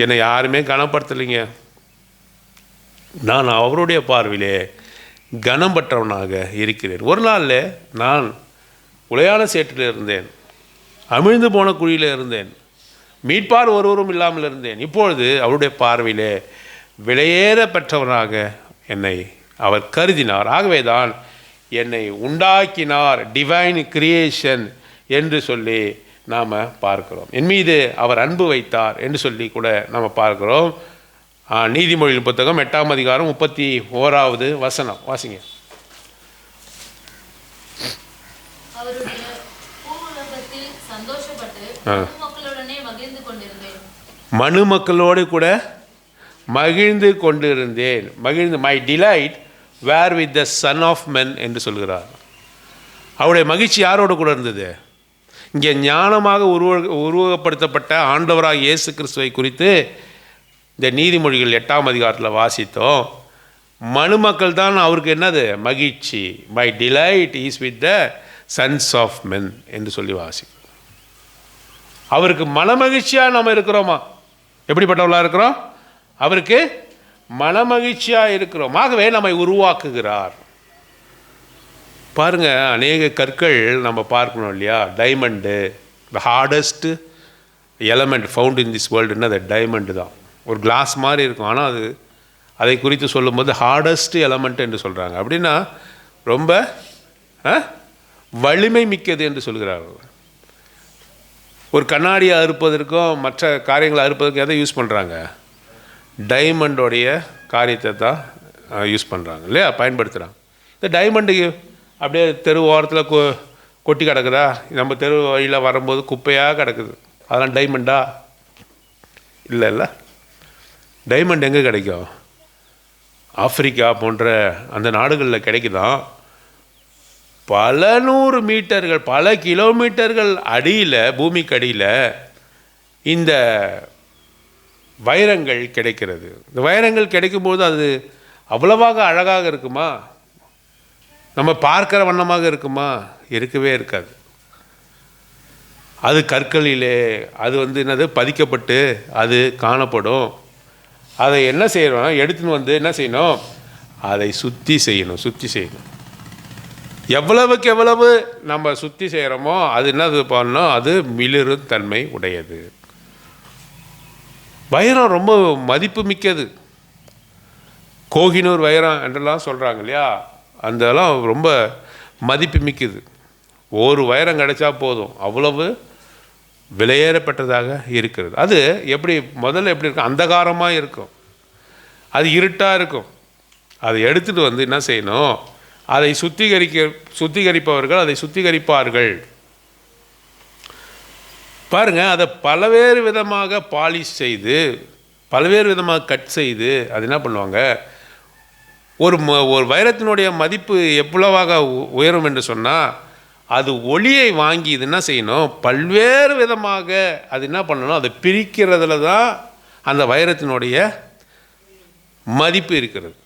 என்னை யாருமே கனப்படுத்தலைங்க. நான் அவருடைய பார்வையிலே கனம் பெற்றவனாக இருக்கிறேன். ஒரு நாளில் நான் உளையான சேற்றில் இருந்தேன், அமிழ்ந்து போன குழியில் இருந்தேன், மீட்பார் ஒருவரும் இல்லாமல் இருந்தேன். இப்பொழுது அவருடைய பார்வையிலே விலையேற பெற்றவனாக என்னை அவர் கருதினார். ஆகவே தான் என்னை உண்டாக்கினார், டிவைன் கிரியேஷன் என்று சொல்லி நாம் பார்க்கிறோம். என் மீது அவர் அன்பு வைத்தார் என்று சொல்லி கூட நாம் பார்க்கிறோம். நீதிமொழியின் புத்தகம் 8ஆம் அதிகாரம் 31வது வசனம் வாசிங்க. மனு மக்களோடு கூட மகிழ்ந்து கொண்டிருந்தேன். My delight were with the son of men என்று சொல்கிறார். அவருடைய மகிழ்ச்சி யாரோடு கூட இருந்தது? இங்கே ஞானமாக உருவகப்படுத்தப்பட்ட ஆண்டவராக இயேசு கிறிஸ்துவை குறித்து இந்த நீதிமொழிகள் 8ஆம் அதிகாரத்தில் வாசித்தோம். மனுமக்கள் தான் அவருக்கு என்னது? மகிழ்ச்சி. My delight is with the sons of men என்று சொல்லி வாசி. அவருக்கு மனமகிழ்ச்சியாக நம்ம இருக்கிறோமா? எப்படிப்பட்டவர்களாக இருக்கிறோம்? அவருக்கு மனமகிழ்ச்சியாக இருக்கிறோம். ஆகவே நம்மை உருவாக்குகிறார். பாருங்கள், அநேக கற்கள் நம்ம பார்க்கணும் இல்லையா? Diamond, the hardest element found in this வேர்ல்டுன்னா அது டைமண்டு தான். ஒரு கிளாஸ் மாதிரி இருக்கும், ஆனால் அதை குறித்து சொல்லும்போது ஹார்டஸ்ட் எலமெண்ட் என்று சொல்கிறாங்க. அப்படின்னா ரொம்ப வலிமை மிக்கது என்று சொல்கிறார்கள். ஒரு கண்ணாடியை அறுப்பதற்கும் மற்ற காரியங்களை அறுப்பதற்கும் எதை யூஸ் பண்ணுறாங்க? டைமண்டோடைய காரியத்தை தான் யூஸ் பண்ணுறாங்க இல்லையா, பயன்படுத்துகிறாங்க. இந்த டைமண்டுக்கு அப்படியே தெரு ஓரத்தில் கொட்டி கிடக்குதா? நம்ம தெரு வழியில் வரும்போது குப்பையாக கிடக்குது, அதெல்லாம் டைமண்டா? இல்லை. டைமண்ட் எங்கே கிடைக்கும்? ஆப்பிரிக்கா போன்ற அந்த நாடுகளில் கிடைக்குதான். பல 100 மீட்டர்கள், பல கிலோமீட்டர்கள் அடியில், பூமிக்கு அடியில் இந்த வைரங்கள் கிடைக்கிறது. இந்த வைரங்கள் கிடைக்கும்போது அது அவ்வளவாக அழகாக இருக்குமா? நம்ம பார்க்கிற வண்ணமாக இருக்குமா? இருக்கவே இருக்காது. அது கற்களிலே அது என்னது பதிக்கப்பட்டு அது காணப்படும். அதை என்ன செய்யணும்? எடுத்துன்னு வந்து என்ன செய்யணும்? அதை சுத்தி செய்யணும். எவ்வளவுக்கு எவ்வளவு நம்ம சுத்தி செய்கிறோமோ அது என்னது பண்ணணும்? அது மிளிரும் தன்மை உடையது. வைரம் ரொம்ப மதிப்பு மிக்கது. கோகினூர் வைரம் என்றெல்லாம் சொல்கிறாங்க இல்லையா, அதெல்லாம் ரொம்ப மதிப்பு மிக்கது. ஒரு வைரம் கிடைச்சா போதும், அவ்வளவு விலையேறப்பட்டதாக இருக்கிறது. அது முதல்ல எப்படி இருக்கும்? அந்தகாரமாக இருக்கும், அது இருட்டாக இருக்கும். அதை எடுத்துகிட்டு வந்து என்ன செய்யணும்? அதை சுத்திகரிப்பவர்கள் அதை சுத்திகரிப்பார்கள். பாருங்கள், அதை பல்வேறு விதமாக பாலிஷ் செய்து, பல்வேறு விதமாக கட் செய்து அது என்ன பண்ணுவாங்க? ஒரு வைரத்தினுடைய மதிப்பு எவ்வளவாக உயரும் என்று சொன்னால், அது ஒளியை வாங்கி இது என்ன செய்யணும்? பல்வேறு விதமாக அது என்ன பண்ணணும்? அதை பிரிக்கிறதுல தான் அந்த வைரத்தினுடைய மதிப்பு இருக்கிறது.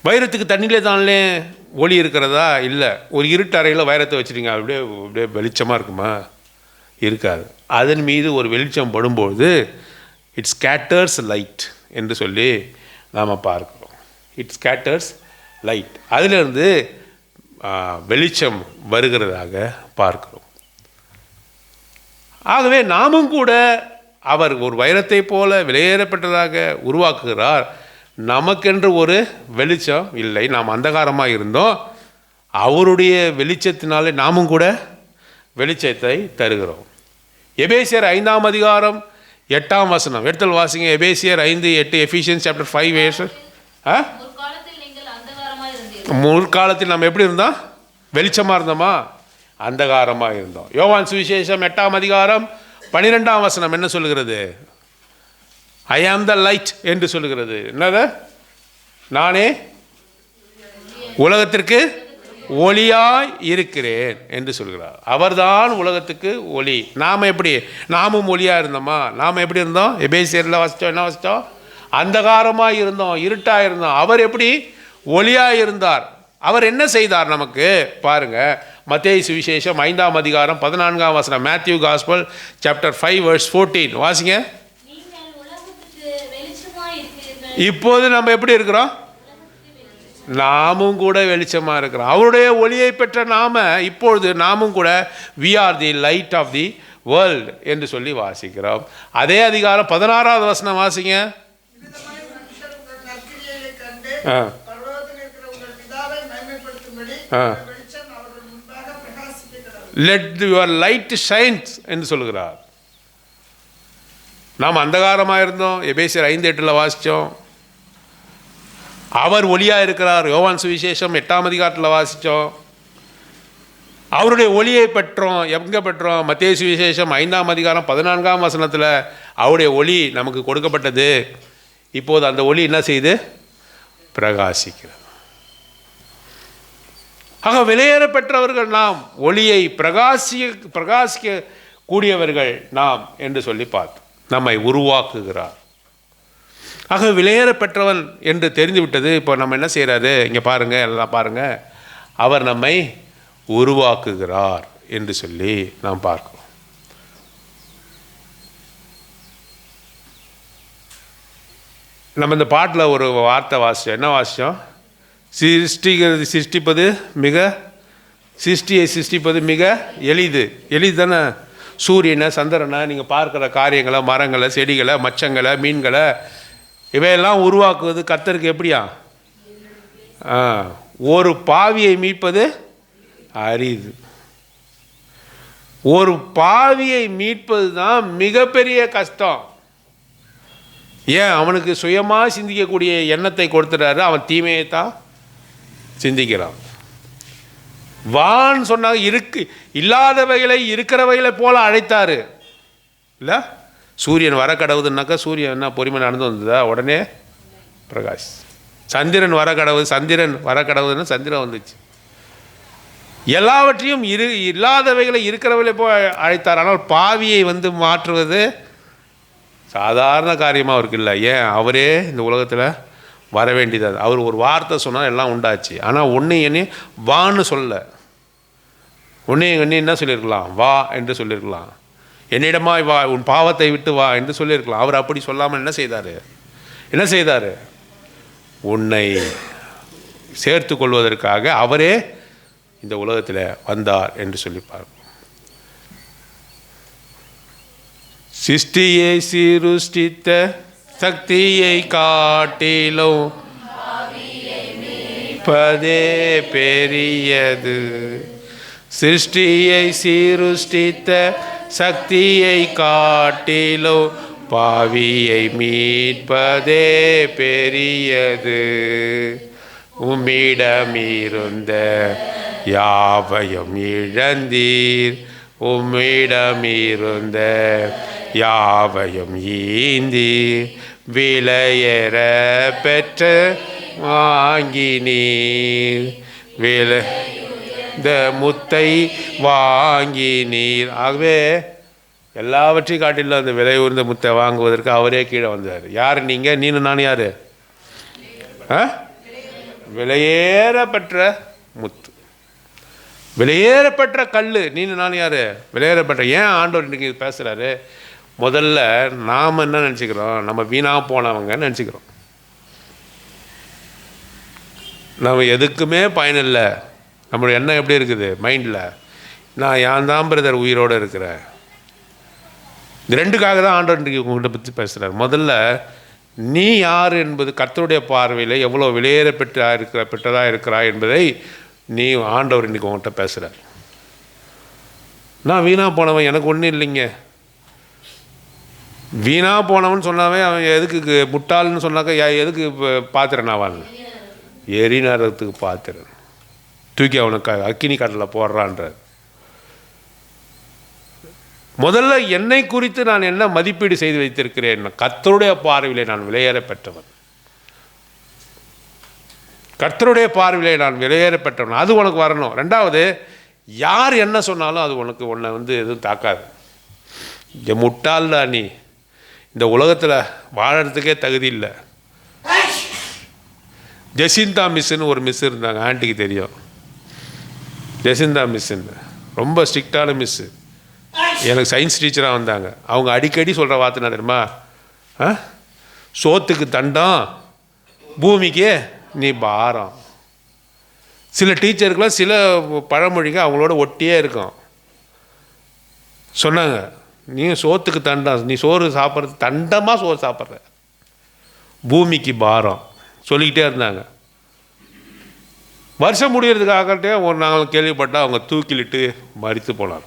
வைரத்துக்கு தண்ணியிலே தானே ஒளி இருக்கிறதா? இல்லை. ஒரு இருட்டு அறையில் வைரத்தை வச்சுட்டீங்க, அப்படியே வெளிச்சமாக இருக்குமா? இருக்காது. அதன் மீது ஒரு வெளிச்சம் படும்பொழுது இட் ஸ்கேட்டர்ஸ் லைட் என்று சொல்லி நாம் பார்க்கிறோம். இட் ஸ்கேட்டர்ஸ் லைட், அதிலிருந்து வெளிச்சம் வருகிறதாக பார்க்கிறோம். ஆகவே நாமும் கூட அவர் ஒரு வைரத்தை போல விலையேறப்பட்டதாக உருவாக்குகிறார். நமக்கென்று ஒரு வெளிச்சம் இல்லை, நாம் அந்தகாரமாக இருந்தோம். அவருடைய வெளிச்சத்தினாலே நாமும் கூட வெளிச்சத்தை தருகிறோம். எபேசியர் 5ஆம் அதிகாரம் 8ஆம் வசனம் எடுத்தல் வாசிங்க. எபேசியர் 5:8, எஃபிஷியன்ஸ் சாப்டர் 5 முற்காலத்தில் நம்ம எப்படி இருந்தோம்? வெளிச்சமாக இருந்தோமா? அந்தகாரமாக இருந்தோம். யோவான் சுவிசேஷம் 8ஆம் அதிகாரம் 12ஆம் வசனம் என்ன சொல்லுகிறது? ஐ ஆம் த லைட் என்று சொல்லுகிறது. என்னது? நானே உலகத்திற்கு ஒளியாய் இருக்கிறேன் என்று சொல்கிறார். அவர்தான் உலகத்துக்கு ஒளி. நாம் எப்படி? நாமும் ஒளியாக இருந்தோமா? நாம் எப்படி இருந்தோம்? எபேசியரில் வாசித்தோம். என்ன வாசித்தோம்? அந்தகாரமாக இருந்தோம், இருட்டாக இருந்தோம். அவர் எப்படி ஒளியாக இருந்தார்? அவர் என்ன செய்தார் நமக்கு? பாருங்க, மத்தேயு சுவிசேஷம் 5ஆம் அதிகாரம் 14ஆம் வசனம். மேத்யூ காஸ்பல் சாப்டர் 5:14 வாசிங்க. இப்போது நம்ம எப்படி இருக்கிறோம்? நாமும் கூட வெளிச்சமாக இருக்கிறோம். அவருடைய ஒளியை பெற்ற நாம இப்பொழுது நாமும் கூட we are the light of the world என்று சொல்லி வாசிக்கிறோம். அதே அதிகாரம் 16ஆவது வசனம் வாசிங்க. Let your light shine என்று சொல்கிறார். நாம் அந்தகாரமாக இருந்தோம், எபேசியர் 5:8 வாசித்தோம். அவர் ஒளியாக இருக்கிறார், யோவான் சுவிசேஷம் 8ஆம் அதிகாரத்தில் வாசித்தோம். அவருடைய ஒளியை பெற்றோம். எங்கே பெற்றோம்? மத்தேயு சுவிசேஷம் 5ஆம் அதிகாரம் 14ஆம் வசனத்தில் அவருடைய ஒளி நமக்கு கொடுக்கப்பட்டது. இப்போது அந்த ஒளி என்ன செய்து? பிரகாசிக்கிறது. ஆக விலையேற பெற்றவர்கள் நாம், ஒளியை பிரகாசிக்க கூடியவர்கள் நாம் என்று சொல்லி பார்த்தோம். நம்மை உருவாக்குகிறார். ஆக விலையேற பெற்றவன் என்று தெரிந்துவிட்டது. இப்போ நம்ம என்ன செய்கிறாரு? இங்கே பாருங்கள், எல்லாம் பாருங்கள். அவர் நம்மை உருவாக்குகிறார் என்று சொல்லி நாம் பார்க்கிறோம். நம்ம இந்த பாட்டில் ஒரு வார்த்தை வாசித்தோம். என்ன வாசித்தோம்? சிருஷ்டிப்பது சிருஷ்டியை சிருஷ்டிப்பது மிக எளிது தானே. சூரியனை சந்திரனை நீங்கள் பார்க்குற காரியங்களை, மரங்களை, செடிகளை, மச்சங்களை, மீன்களை இவையெல்லாம் உருவாக்குவது கர்த்தருக்கு எப்படியா? ஒரு பாவியை மீட்பது அரிது. ஒரு பாவியை மீட்பது தான் மிகப்பெரிய கஷ்டம். ஏன்? அவனுக்கு சுயமாக சிந்திக்கக்கூடிய எண்ணத்தை கொடுத்துட்டாரு. அவன் தீமையை தான் சிந்திக்கிறான். வான்னு சொன்னாங்க, இல்லாதவைகளை இருக்கிறவைகளை போல அழைத்தாரு இல்லை. சூரியன் வர கடவுதுன்னாக்கா சூரியன் என்ன பொறுமை நடந்து வந்ததா? உடனே பிரகாஷ். சந்திரன் வர கடவுதுன்னு சந்திரன் வந்துச்சு. எல்லாவற்றையும் இல்லாதவைகளை இருக்கிறவைகளை போய் அழைத்தார். ஆனால் பாவியை மாற்றுவது சாதாரண காரியமாக அவருக்கு இல்லை. ஏன்? அவரே இந்த உலகத்தில் வர வேண்டியது. அவர் ஒரு வார்த்தை சொன்னால் எல்லாம் உண்டாச்சு. ஆனால் ஒன்று என்ன வான்னு சொல்ல, ஒன்று என்ன சொல்லியிருக்கலாம்? வா என்று சொல்லியிருக்கலாம். என்னிடமாய் வா, உன் பாவத்தை விட்டு வா என்று சொல்லியிருக்கலாம். அவர் அப்படி சொல்லாமல் என்ன செய்தார்? உன்னை சேர்த்து கொள்வதற்காக அவரே இந்த உலகத்தில் வந்தார் என்று சொல்லிப்பார். சிருஷ்டியை சிருஷ்டித்த சக்தியை காட்டிலும் பதே பெரியது. சிருஷ்டியை சிருஷ்டித்த சக்தியை காட்டிலும் பாவியை மீட்பதே பெரியது. உம்மிடமிருந்த யாவையும் இழந்தீர், உம்மிடமிருந்த யாவையும் ஈந்தீர், விலையேற பெற்ற வாங்கினீர், இந்த முத்தை வாங்கினீர். ஆகவே எல்லாவற்றையும் காட்டிலும் அந்த விலை உயர்ந்த முத்தை வாங்குவதற்கு அவரே கீழே வந்தார். யார் நீங்கள்? நீனு நான் யார்? விலையேறப்பெற்ற முத்து, விலையேறப்பெற்ற கல். நீனு நான் யார்? விலையேறப்பெற்ற. ஏன் ஆண்டவர் இன்றைக்கி பேசுகிறாரு? முதல்ல நாம் என்ன நினச்சிக்கிறோம்? நம்ம வீணாக போனவங்க நினச்சிக்கிறோம். நம்ம எதுக்குமே பயனில்லை. நம்மளுடைய எண்ணம் எப்படி இருக்குது மைண்டில்? நான் ஏன் தான் பிரதர் உயிரோடு இருக்கிறேன். இந்த ரெண்டுக்காக தான் ஆண்டவர் இன்றைக்கி உங்கள்கிட்ட பற்றி பேசுகிறார். முதல்ல நீ யார் என்பது கர்த்தருடைய பார்வையில் எவ்வளோ பெற்றதாக இருக்கிறாய் என்பதை நீ ஆண்டவர் இன்றைக்கி உங்கள்கிட்ட பேசுகிறார். நான் வீணாக போனவன், எனக்கு ஒன்றும் இல்லைங்க. வீணாக போனவன் சொன்னாவே அவன் எதுக்கு முட்டாள்னு சொன்னாக்கா எதுக்கு பாத்திரன் ஆவான்? எரிநரத்துக்கு பாத்திரன் தூக்கி அவனுக்கு அக்கினி கடலில் போடுறான்றார். முதல்ல என்னை குறித்து நான் என்ன மதிப்பீடு செய்து வைத்திருக்கிறேன்? கர்த்தருடைய பார்வையிலே நான் விலையேற பெற்றவன். கர்த்தருடைய பார்வையிலே நான் விலையேற பெற்றவன். அது உனக்கு வரணும். ரெண்டாவது, யார் என்ன சொன்னாலும் அது உன்னை எதுவும் தாக்காது. முட்டாள்டா நீ, இந்த உலகத்தில் வாழறதுக்கே தகுதி இல்லை. ஜெசிந்தா மிஸ்ஸுன்னு ஒரு மிஸ் இருந்தாங்க, ஆண்டிக்கு தெரியும். ஜெசிந்தா மிஸ்ஸுன்னு ரொம்ப ஸ்ட்ரிக்டான மிஸ்ஸு. எனக்கு சயின்ஸ் டீச்சராக வந்தாங்க. அவங்க அடிக்கடி சொல்கிற வார்த்தை என்ன தெரியுமா? சோத்துக்கு தண்டம், பூமிக்கு நீ பாரம். சில டீச்சருக்கெலாம் சில பழமொழிங்க அவங்களோட ஒட்டியே இருக்கும். சொன்னாங்க, நீ சோத்துக்கு தண்டம், நீ சோறு சாப்பிட்றது தண்டமாக சோறு சாப்பிட்ற, பூமிக்கு பாரம் சொல்லிக்கிட்டே இருந்தாங்க. வருஷம் முடிகிறதுக்காகட்டே ஒரு நாள் கேள்விப்பட்டால் அவங்க தூக்கிலிட்டு மரித்து போனாங்க.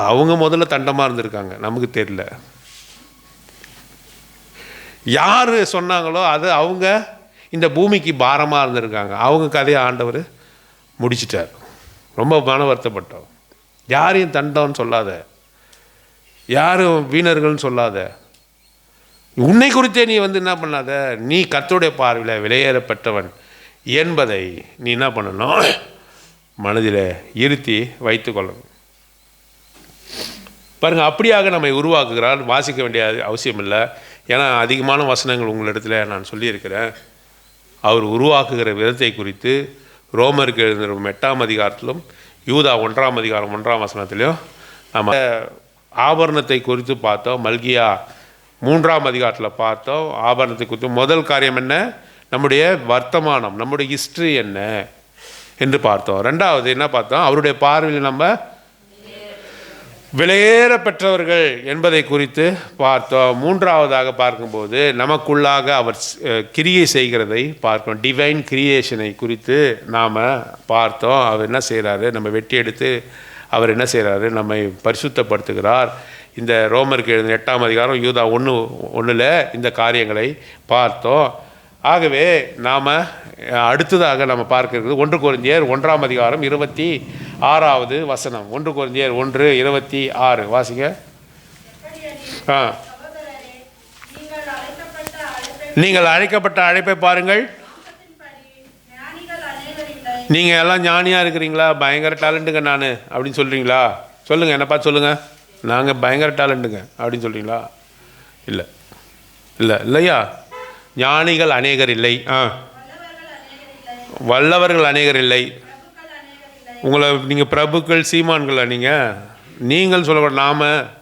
அவங்க முதல்ல தண்டமாக இருந்திருக்காங்க, நமக்கு தெரியல. யார் சொன்னாங்களோ அது அவங்க இந்த பூமிக்கு பாரமாக இருந்திருக்காங்க. அவங்க கதையை ஆண்டவர் முடிச்சிட்டார். ரொம்ப மன வருத்தப்பட்டோம். யாரையும் தண்டம்னு சொல்லாத, யாரும் வீணர்கள்னு சொல்லாத. உன்னை குறித்தே நீ என்ன பண்ணாத? நீ கர்த்தருடைய பார்வையில் விலையேறப்பட்டவன் என்பதை நீ என்ன பண்ணணும்? மனதில் இருத்தி வைத்து கொள்ளணும். பாருங்கள், அப்படியாக நம்மை உருவாக்குகிறார். வாசிக்க வேண்டிய அவசியம் இல்லை. ஏன்னா அதிகமான வசனங்கள் உங்களிடத்தில் நான் சொல்லியிருக்கிறேன். அவர் உருவாக்குகிற விதத்தை குறித்து ரோமருக்கு எழுதின 8ஆம் அதிகாரத்திலும் யூதா 1ஆம் அதிகாரம் 1ஆம் வசனத்திலையும் நம்ம ஆபரணத்தை குறித்து பார்த்தோம். மல்கியா 3ஆம் அதிகாரத்தில் பார்த்தோம். ஆபரணத்தை குறித்து முதல் காரியம் என்ன? நம்முடைய வர்த்தமானம், நம்முடைய ஹிஸ்ட்ரி என்ன என்று பார்த்தோம். ரெண்டாவது என்ன பார்த்தோம்? அவருடைய பார்வையில் நம்ம விலையேற பெற்றவர்கள் என்பதை குறித்து பார்த்தோம். மூன்றாவதாக பார்க்கும்போது நமக்குள்ளாக அவர் கிரியை செய்கிறதை பார்க்கணும். டிவைன் கிரியேஷனை குறித்து நாம் பார்த்தோம். அவர் என்ன செய்கிறாரு? நம்ம வெட்டி எடுத்து அவர் என்ன செய்கிறாரு? நம்மை பரிசுத்தப்படுத்துகிறார். இந்த ரோமருக்கு எழுதின 8ஆம் அதிகாரம் யூதா 1:1 இந்த காரியங்களை பார்த்தோம். ஆகவே நாம் அடுத்ததாக நம்ம பார்க்கிறது 1 கொரிந்தியர் 1ஆம் அதிகாரம் 26வது வசனம். 1 கொரிந்தியர் 1:26 வாசிங்க. நீங்கள் அழைக்கப்பட்ட அழைப்பை பாருங்கள். நீங்கள் எல்லாம் ஞானியாக இருக்கிறீங்களா? பயங்கர டேலண்ட்டுங்க நான் அப்படின்னு சொல்கிறீங்களா? சொல்லுங்கள், என்ன பார்த்து சொல்லுங்கள். நாங்கள் பயங்கர டேலண்ட்டுங்க அப்படின்னு சொல்கிறீங்களா? இல்லை இல்லை இல்லையா? ஞானிகள் அநேகர் இல்லை, வல்லவர்கள் அநேகர் இல்லை. உங்களை நீங்கள் பிரபுக்கள் சீமான்களா? நீங்கள் சொல்லக்கூட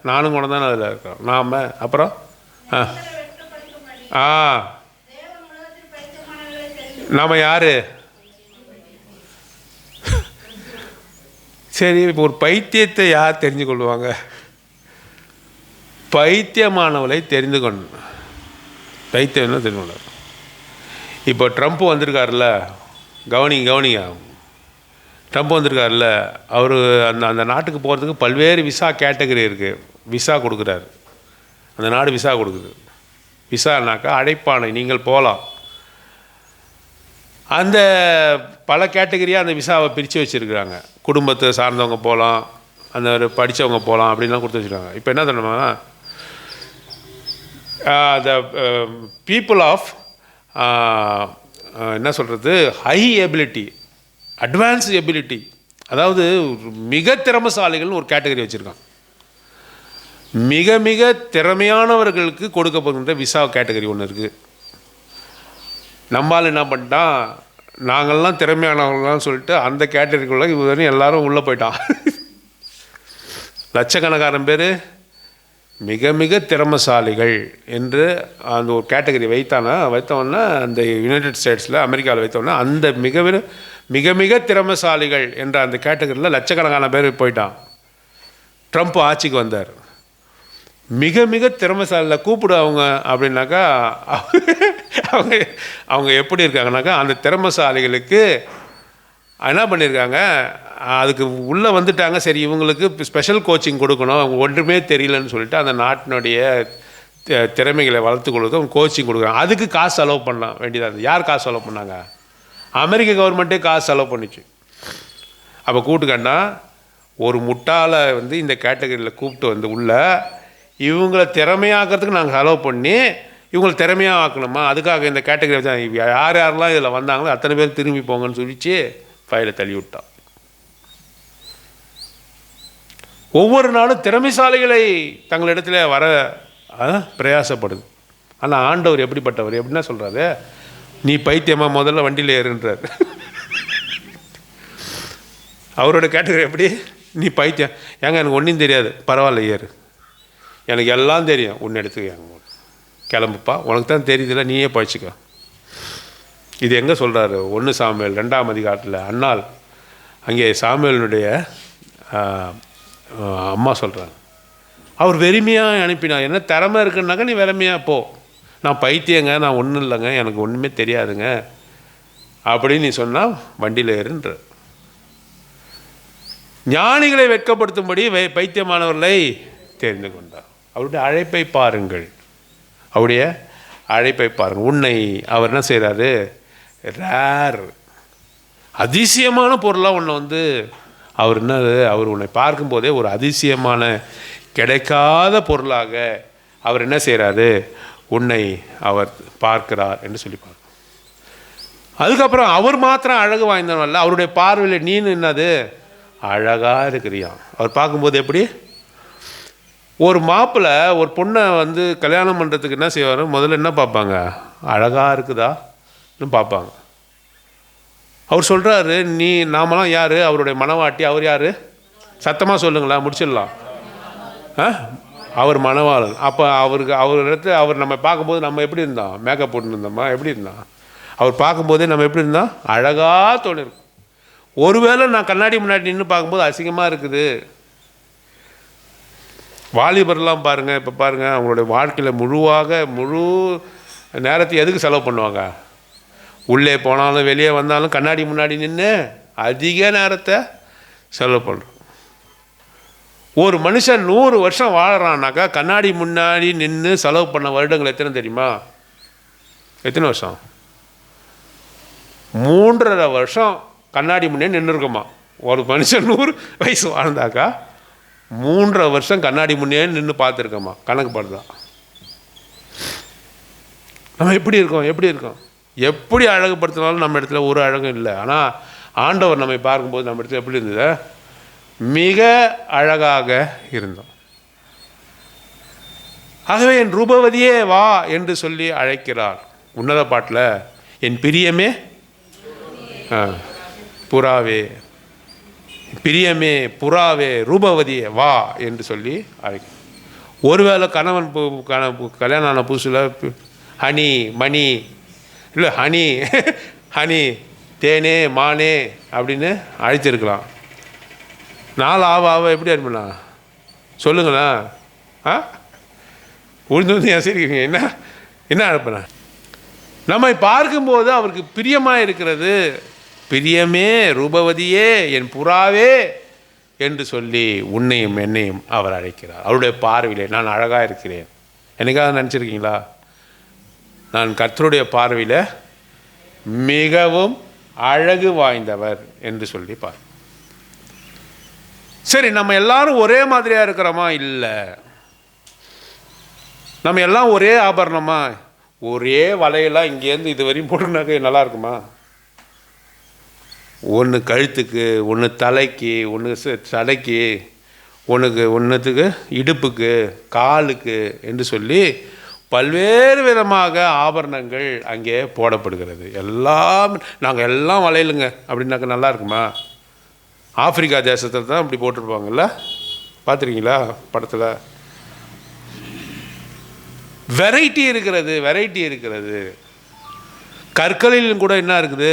நானும் கூட தானே அதில் இருக்கிறோம். நாம் அப்புறம் நாம் யார்? சரி, இப்போ ஒரு பைத்தியத்தை யார் தெரிஞ்சு கொள்வாங்க? பைத்தியமானவளை தெரிந்து கொண்டு பைத்தியம்னா தெரிஞ்சு கொள்ள. இப்போ ட்ரம்ப் வந்திருக்காருல்ல, கவனிங்க. ட்ரம்ப் வந்திருக்காருல்ல, அவர் அந்த நாட்டுக்கு போகிறதுக்கு பல்வேறு விசா கேட்டகரி இருக்குது. விசா கொடுக்குறாரு, அந்த நாடு விசா கொடுக்குது. விசானாக்கா அழைப்பானை, நீங்கள் போகலாம். அந்த பல கேட்டகரியாக அந்த விசாவை பிரித்து வச்சுருக்குறாங்க. குடும்பத்தை சார்ந்தவங்க போகலாம், அந்த ஒரு படித்தவங்க போகலாம் அப்படின்லாம் கொடுத்து வச்சுருக்காங்க. இப்போ என்ன தெரியுமா? த பீப்புள் ஆஃப் என்ன சொல்கிறது, ஹை எபிலிட்டி, அட்வான்ஸ் எபிலிட்டி, அதாவது மிக திறமைசாலிகள்னு ஒரு கேட்டகரி வச்சுருக்கான். மிக மிக திறமையானவர்களுக்கு கொடுக்கப்படுகின்ற விசா கேட்டகரி ஒன்று இருக்குது. நம்மால் என்ன பண்ணிட்டான், நாங்கள்லாம் திறமையானவங்களாம் சொல்லிட்டு அந்த கேட்டகரிக்குள்ளே இதுவரையும் எல்லாரும் உள்ளே போயிட்டான். லட்சக்கணக்கான பேர் மிக மிக திறமைசாலிகள் என்று அந்த ஒரு கேட்டகரி வைத்தோன்னா அந்த யுனைடெட் ஸ்டேட்ஸில், அமெரிக்காவில் வைத்தோன்னா அந்த மிக மிக திறமைசாலிகள் என்ற அந்த கேட்டகரியில் லட்சக்கணக்கான பேர் போயிட்டான். ட்ரம்ப் ஆட்சிக்கு வந்தார். மிக மிக திறமைசாலியில் கூப்பிடு அவங்க அப்படின்னாக்கா அவங்க எப்படி இருக்காங்கனாக்கா, அந்த திறமைசாலிகளுக்கு என்ன பண்ணியிருக்காங்க, அதுக்கு உள்ளே வந்துட்டாங்க. சரி, இவங்களுக்கு ஸ்பெஷல் கோச்சிங் கொடுக்கணும், அவங்க ஒன்றுமே தெரியலன்னு சொல்லிட்டு அந்த நாட்டினுடைய திறமைகளை வளர்த்து கொடுக்க அவங்க கோச்சிங் கொடுக்குறாங்க. அதுக்கு காசு செலவு பண்ண வேண்டியதாக இருந்தது. யார் காசு செலவு பண்ணாங்க? அமெரிக்க கவர்மெண்ட்டே காசு செலவு பண்ணிச்சு. அப்போ கூப்பிட்டுக்கண்டா ஒரு முட்டாளை இந்த கேட்டகரியில் கூப்பிட்டு உள்ள இவங்களை திறமையாக்கிறதுக்கு நாங்கள் செலவு பண்ணி இவங்களை திறமையாக ஆக்கணுமா? அதுக்காக இந்த கேட்டகரி வச்சா யாரெல்லாம் இதில் வந்தாங்களோ அத்தனை பேர் திரும்பி போங்கன்னு சொல்லிச்சு ஃபைலை தள்ளி விட்டான். ஒவ்வொரு நாளும் திறமைசாலிகளை தங்களிடத்துல வர பிரயாசப்படுது. ஆனால் ஆண்டவர் எப்படிப்பட்டவர்? எப்படின்னா சொல்கிறாரு, நீ பைத்தியமாக முதல்ல வண்டியில் ஏறுன்றார். அவரோட கேட்டகரி எப்படி? நீ பைத்தியம் ஏங்க, எனக்கு ஒன்றும் தெரியாது, பரவாயில்ல ஏறு, எனக்கு எல்லாம் தெரியும், ஒன்று எடுத்துக்க, கிளம்புப்பா, உனக்கு தான் தெரியுதுல்ல, நீயே பழிச்சிக்க. இது எங்கே சொல்கிறாரு? 1 சாமுவேல் 2ஆம் அதிகாரத்தில் அன்னாள் அங்கே சாமுவேலினுடைய அம்மா சொல்கிறாங்க, அவர் வெறுமையாக அனுப்பினார். என்ன திறமை இருக்குன்னாக்கா நீ வெறுமையாக போ, நான் பைத்தியங்க, நான் ஒன்றும் இல்லைங்க, எனக்கு ஒன்றுமே தெரியாதுங்க அப்படின்னு நீ சொன்னால் வண்டியில் ஏறுன்ற. ஞானிகளை வெட்கப்படுத்தும்படி பைத்தியமானவர்களை தெரிந்து கொண்டார். அவருடைய அழைப்பை பாருங்கள், அவருடைய அழைப்பை பாருங்கள். உன்னை அவர் என்ன செய்கிறாரு? ரேர், அதிசயமான பொருளாக உன்னை அவர் என்னது, அவர் உன்னை பார்க்கும்போதே ஒரு அதிசயமான கிடைக்காத பொருளாக அவர் என்ன செய்கிறாரு? உன்னை அவர் பார்க்கிறார் என்று சொல்லி பார்க்க. அதுக்கப்புறம் அவர் மாத்திரம் அழகு வாய்ந்தவன்ல, அவருடைய பார்வையில் நீனு என்னது அழகாக இருக்கிறியான். அவர் பார்க்கும்போது எப்படி? ஒரு மாப்பிள்ளை ஒரு பொண்ணை கல்யாணம் பண்ணுறதுக்கு என்ன செய்வார்? முதல்ல என்ன பார்ப்பாங்க? அழகாக இருக்குதான்னு பார்ப்பாங்க. அவர் சொல்கிறாரு, நாமெல்லாம் யார்? அவருடைய மனவாட்டி. அவர் யார்? சத்தமாக சொல்லுங்களா, முடிச்சிடலாம். அவர் மணவாளன். அப்போ அவரிடத்துல அவர் நம்ம பார்க்கும்போது நம்ம எப்படி இருந்தோம்? மேக்கப் போட்டுருந்தோமா? எப்படி இருந்தோம்? அவர் பார்க்கும்போதே நம்ம எப்படி இருந்தோம்? அழகாக தோணிருக்கும். ஒருவேளை நான் கண்ணாடி முன்னாடி நின்று பார்க்கும்போது அசிங்கமாக இருக்குது. வாலிபர்லாம் பாருங்கள், இப்போ பாருங்கள், அவங்களுடைய வாழ்க்கையில் முழு நேரத்தை எதுக்கு செலவு பண்ணுவாங்க? உள்ளே போனாலும் வெளியே வந்தாலும் கண்ணாடி முன்னாடி நின்று அதிக நேரத்தை செலவு பண்ணுறோம். ஒரு மனுஷன் 100 வருஷம் வாழறான்னாக்கா கண்ணாடி முன்னாடி நின்று செலவு பண்ண வருடங்கள் எத்தனை தெரியுமா? எத்தனை வருஷம்? 3.5 வருஷம் கண்ணாடி முன்னே நின்று இருக்குமா. ஒரு மனுஷன் 100 வயசு வாழ்ந்தாக்கா 3.5 வருஷம் கண்ணாடி முன்னே நின்று பார்த்துருக்கோமா. கணக்கு படுதான். நம்ம எப்படி இருக்கோம்? எப்படி அழகுப்படுத்தினாலும் நம்ம இடத்துல ஒரு அழகும் இல்லை. ஆனால் ஆண்டவர் நம்மை பார்க்கும்போது நம்ம இடத்துல எப்படி இருந்தது? மிக அழகாக இருந்தோம். ஆகவே என் ரூபவதியே வா என்று சொல்லி அழைக்கிறார். உன்னத பாட்டில் என் பிரியமே புறாவே, பிரியமே புறாவே ரூபவதியே வா என்று சொல்லி அழைக்க. ஒருவேளை கணவன் கல்யாணம் ஆன புதுசில் ஹனி மணி இல்லை ஹனி தேனே மானே அப்படின்னு அழைச்சிருக்கலாம். நாள் ஆவ எப்படி அனுப்பினா சொல்லுங்களா? உழுந்து ஏன் சரிங்க? என்ன அனுப்பின? நம்மை பார்க்கும்போது அவருக்கு பிரியமாக இருக்கிறது. பிரியமே ரூபவதியே என் புறாவே என்று சொல்லி உன்னையும் என்னையும் அவர் அழைக்கிறார். அவருடைய பார்வையிலே நான் அழகாக இருக்கிறேன். எனக்காக நினச்சிருக்கீங்களா? நான் கர்த்தருடைய பார்வையில் மிகவும் அழகு வாய்ந்தவர் என்று சொல்லி பார். சரி, நம்ம எல்லாரும் ஒரே மாதிரியாக இருக்கிறோமா? இல்லை. நம்ம எல்லாம் ஒரே ஆபரணமா? ஒரே வலையெல்லாம் இங்கேருந்து இது வரையும் போட்டுனாக்க நல்லா இருக்குமா? ஒன்று கழுத்துக்கு, ஒன்று தலைக்கு, ஒன்று சடைக்கு, ஒன்றுத்துக்கு இடுப்புக்கு, காலுக்கு என்று சொல்லி பல்வேறு விதமாக ஆபரணங்கள் அங்கே போடப்படுகிறது. எல்லாம் நாங்கள் எல்லாம் வளையலுங்க அப்படின்னாக்க நல்லா இருக்குமா? ஆப்பிரிக்கா தேசத்தில் தான் இப்படி போட்டிருப்பாங்கல்ல, பார்த்துருக்கீங்களா படத்தில்? வெரைட்டி இருக்கிறது. கற்களிலும் கூட என்ன இருக்குது?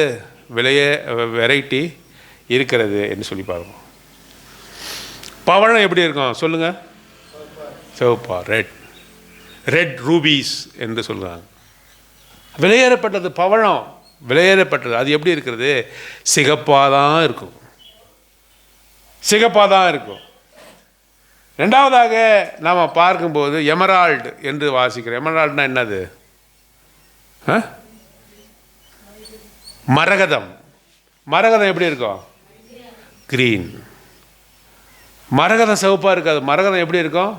வெரைட்டி இருக்கிறது என்று சொல்லி பாருங்க. பவழம் எப்படி இருக்கும் சொல்லுங்கள்? சிவப்பா, ரெட் ரூபீஸ் என்று சொல்கிறாங்க. விலையேறப்பட்டது பவழம், விலையேறப்பட்டது. அது எப்படி இருக்கிறது? சிகப்பாக தான் இருக்கும். ரெண்டாவதாக நாம் பார்க்கும்போது எமரால்டு என்று வாசிக்கிறோம். எமரால்டுனா என்னது? மரகதம். மரகதம் எப்படி இருக்கும்? கிரீன். மரகதம் சிவப்பாக இருக்காது. மரகதம் எப்படி இருக்கும்?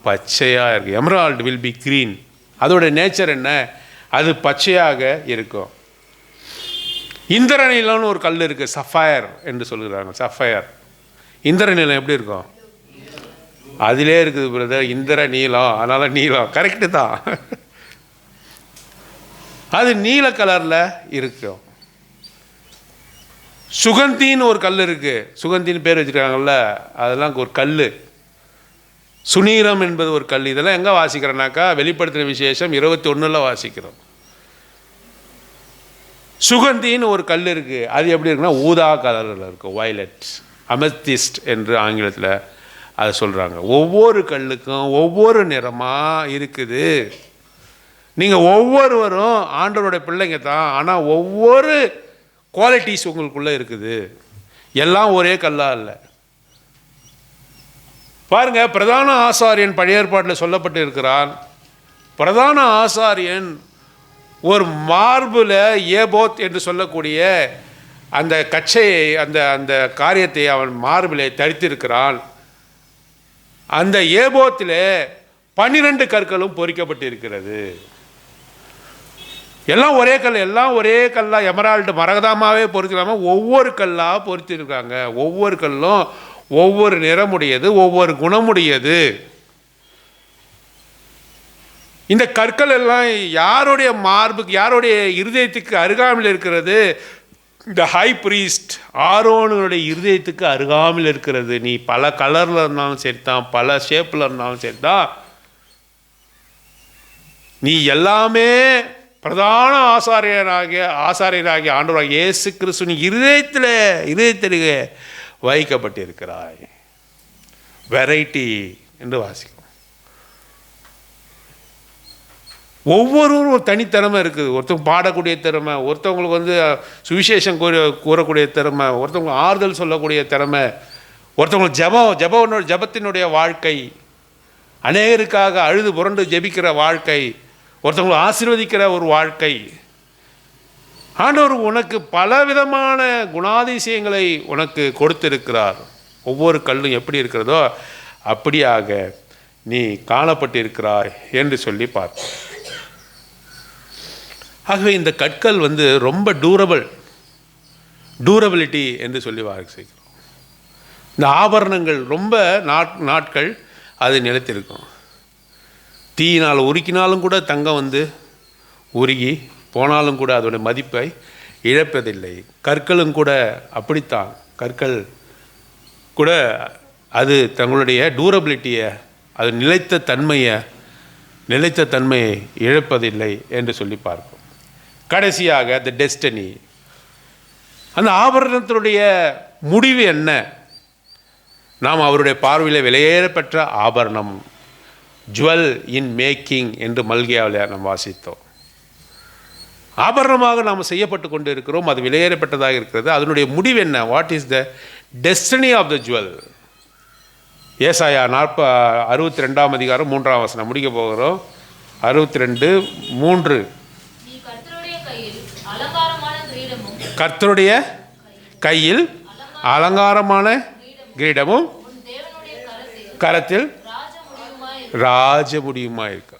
பச்சையாக இருக்கும். Emerald will be green. அதோட நேச்சர் என்ன? அது பச்சையாக இருக்கும். இந்திரநீலம்னு ஒரு கல் இருக்குது, சஃபயர் என்று சொல்கிறாங்க. சஃபயர். இந்திரநீலம் எப்படி இருக்கும்? அதிலே இருக்குது பிரதர், இந்திர நீலம், அதனால் நீலம் கரெக்டு தான். அது நீல கலரில் இருக்கும். சுகந்தின்னு ஒரு கல் இருக்குது. சுகந்தின்னு பேர் வச்சுருக்காங்கல்ல, அதெல்லாம் ஒரு கல். சுனீரம் என்பது ஒரு கல். இதெல்லாம் எங்கே வாசிக்கிறோன்னாக்கா வெளிப்படுத்தின விசேஷம் 21 வாசிக்கிறோம். சுகந்தின்னு ஒரு கல் இருக்குது. அது எப்படி இருக்குன்னா ஊதா கலரில் இருக்கும். வயலட், அமெத்திஸ்ட் என்று ஆங்கிலத்தில் அதை சொல்கிறாங்க. ஒவ்வொரு கல்லுக்கும் ஒவ்வொரு நிறமாக இருக்குது. நீங்கள் ஒவ்வொருவரும் ஆண்டவருடைய பிள்ளைங்க தான், ஆனால் ஒவ்வொரு குவாலிட்டிஸ் உங்களுக்குள்ளே இருக்குது. எல்லாம் ஒரே கல்லாக இல்லை. பாருங்க, பிரதான ஆசாரியன் பழைய ஏற்பாட்டில் சொல்லப்பட்டு இருக்கிறான். பிரதான ஆசாரியன் ஒரு மார்பில் ஏபோத் என்று சொல்லக்கூடிய அந்த கச்சையை, அந்த காரியத்தை அவன் மார்பிலே தரித்திருக்கிறான். அந்த ஏபோத்தில் 12 கற்களும் பொறிக்கப்பட்டு இருக்கிறது. எல்லாம் ஒரே கல்லாக எமரால்டு மரகதமாகவே பொறித்திடாமல் ஒவ்வொரு கல்லாக பொறித்திருக்காங்க. ஒவ்வொரு கல்லும் ஒவ்வொரு நிறமுடையது, ஒவ்வொரு குணமுடையது. இந்த கற்கள் எல்லாம் யாருடைய மார்புக்கு, யாருடைய இருதயத்துக்கு அருகாமையில் இருக்கிறது? இந்த ஹை பிரீஸ்ட் ஆரோனுடைய இருதயத்துக்கு அருகாமையில் இருக்கிறது. நீ பல கலரில் இருந்தாலும் சரிதான், பல ஷேப்பில் இருந்தாலும் சரிதான், நீ எல்லாமே பிரதான ஆசாரியராகிய ஆண்டவராகிய இயேசு கிறிஸ்துவின் இருதயத்திலே வைக்கப்பட்டிருக்கிறாய். வெரைட்டி என்று வாசிக்கும். ஒவ்வொருவரும் ஒரு தனித்திறமை இருக்குது. ஒருத்தவங்க பாடக்கூடிய திறமை, ஒருத்தவங்களுக்கு வந்து சுவிசேஷம் கூறக்கூடிய திறமை, ஒருத்தவங்க ஆறுதல் சொல்லக்கூடிய திறமை, ஒருத்தவங்களுக்கு ஜபத்தினுடைய வாழ்க்கை, அநேகருக்காக அழுது புரண்டு ஜெபிக்கிற வாழ்க்கை, ஒருத்தவங்களை ஆசீர்வதிக்கிற ஒரு வாழ்க்கை. ஆண்டவர் உனக்கு பலவிதமான குணாதிசயங்களை உனக்கு கொடுத்திருக்கிறார். ஒவ்வொரு கல்லும் எப்படி இருக்கிறதோ அப்படியாக நீ காணப்பட்டிருக்கிறாய் என்று சொல்லி பார்ப்போம். ஆகவே இந்த கற்கள் வந்து ரொம்ப டூரபிலிட்டி என்று சொல்லி வாசிக்கிறோம். இந்த ஆபரணங்கள் ரொம்ப நாட்கள் அது நிலைத்திருக்கும். தீயினால் உருக்கினாலும் கூட தங்கம் வந்து உருகி போனாலும் கூட அதோடைய மதிப்பை இழப்பதில்லை. கற்களும் கூட அப்படித்தான். கற்கள் கூட அது தங்களுடைய டூரபிலிட்டியை, அது நிலைத்த தன்மையை இழப்பதில்லை என்று சொல்லி பார்ப்போம். கடைசியாக த டெஸ்டினி, அந்த ஆபரணத்தினுடைய முடிவு என்ன? நாம் அவருடைய பார்வையில் விலையேறப்பெற்ற ஆபரணம், ஜுவல் இன் மேக்கிங் என்று மல்கியாவில் நாம் வாசித்தோம். ஆபரணமாக நாம் செய்யப்பட்டு கொண்டு இருக்கிறோம். அது விலையேறப்பட்டதாக இருக்கிறது. அதனுடைய முடிவு என்ன? What is the destiny of the jewel? ஏசாயா 62 அதிகாரம் 3ஆம் வசனம் முடிக்க போகிறோம். 62:3. கர்த்தருடைய கையில் அலங்காரமான கிரீடமும் கரத்தில் ராஜ முடியுமாய் இருக்க.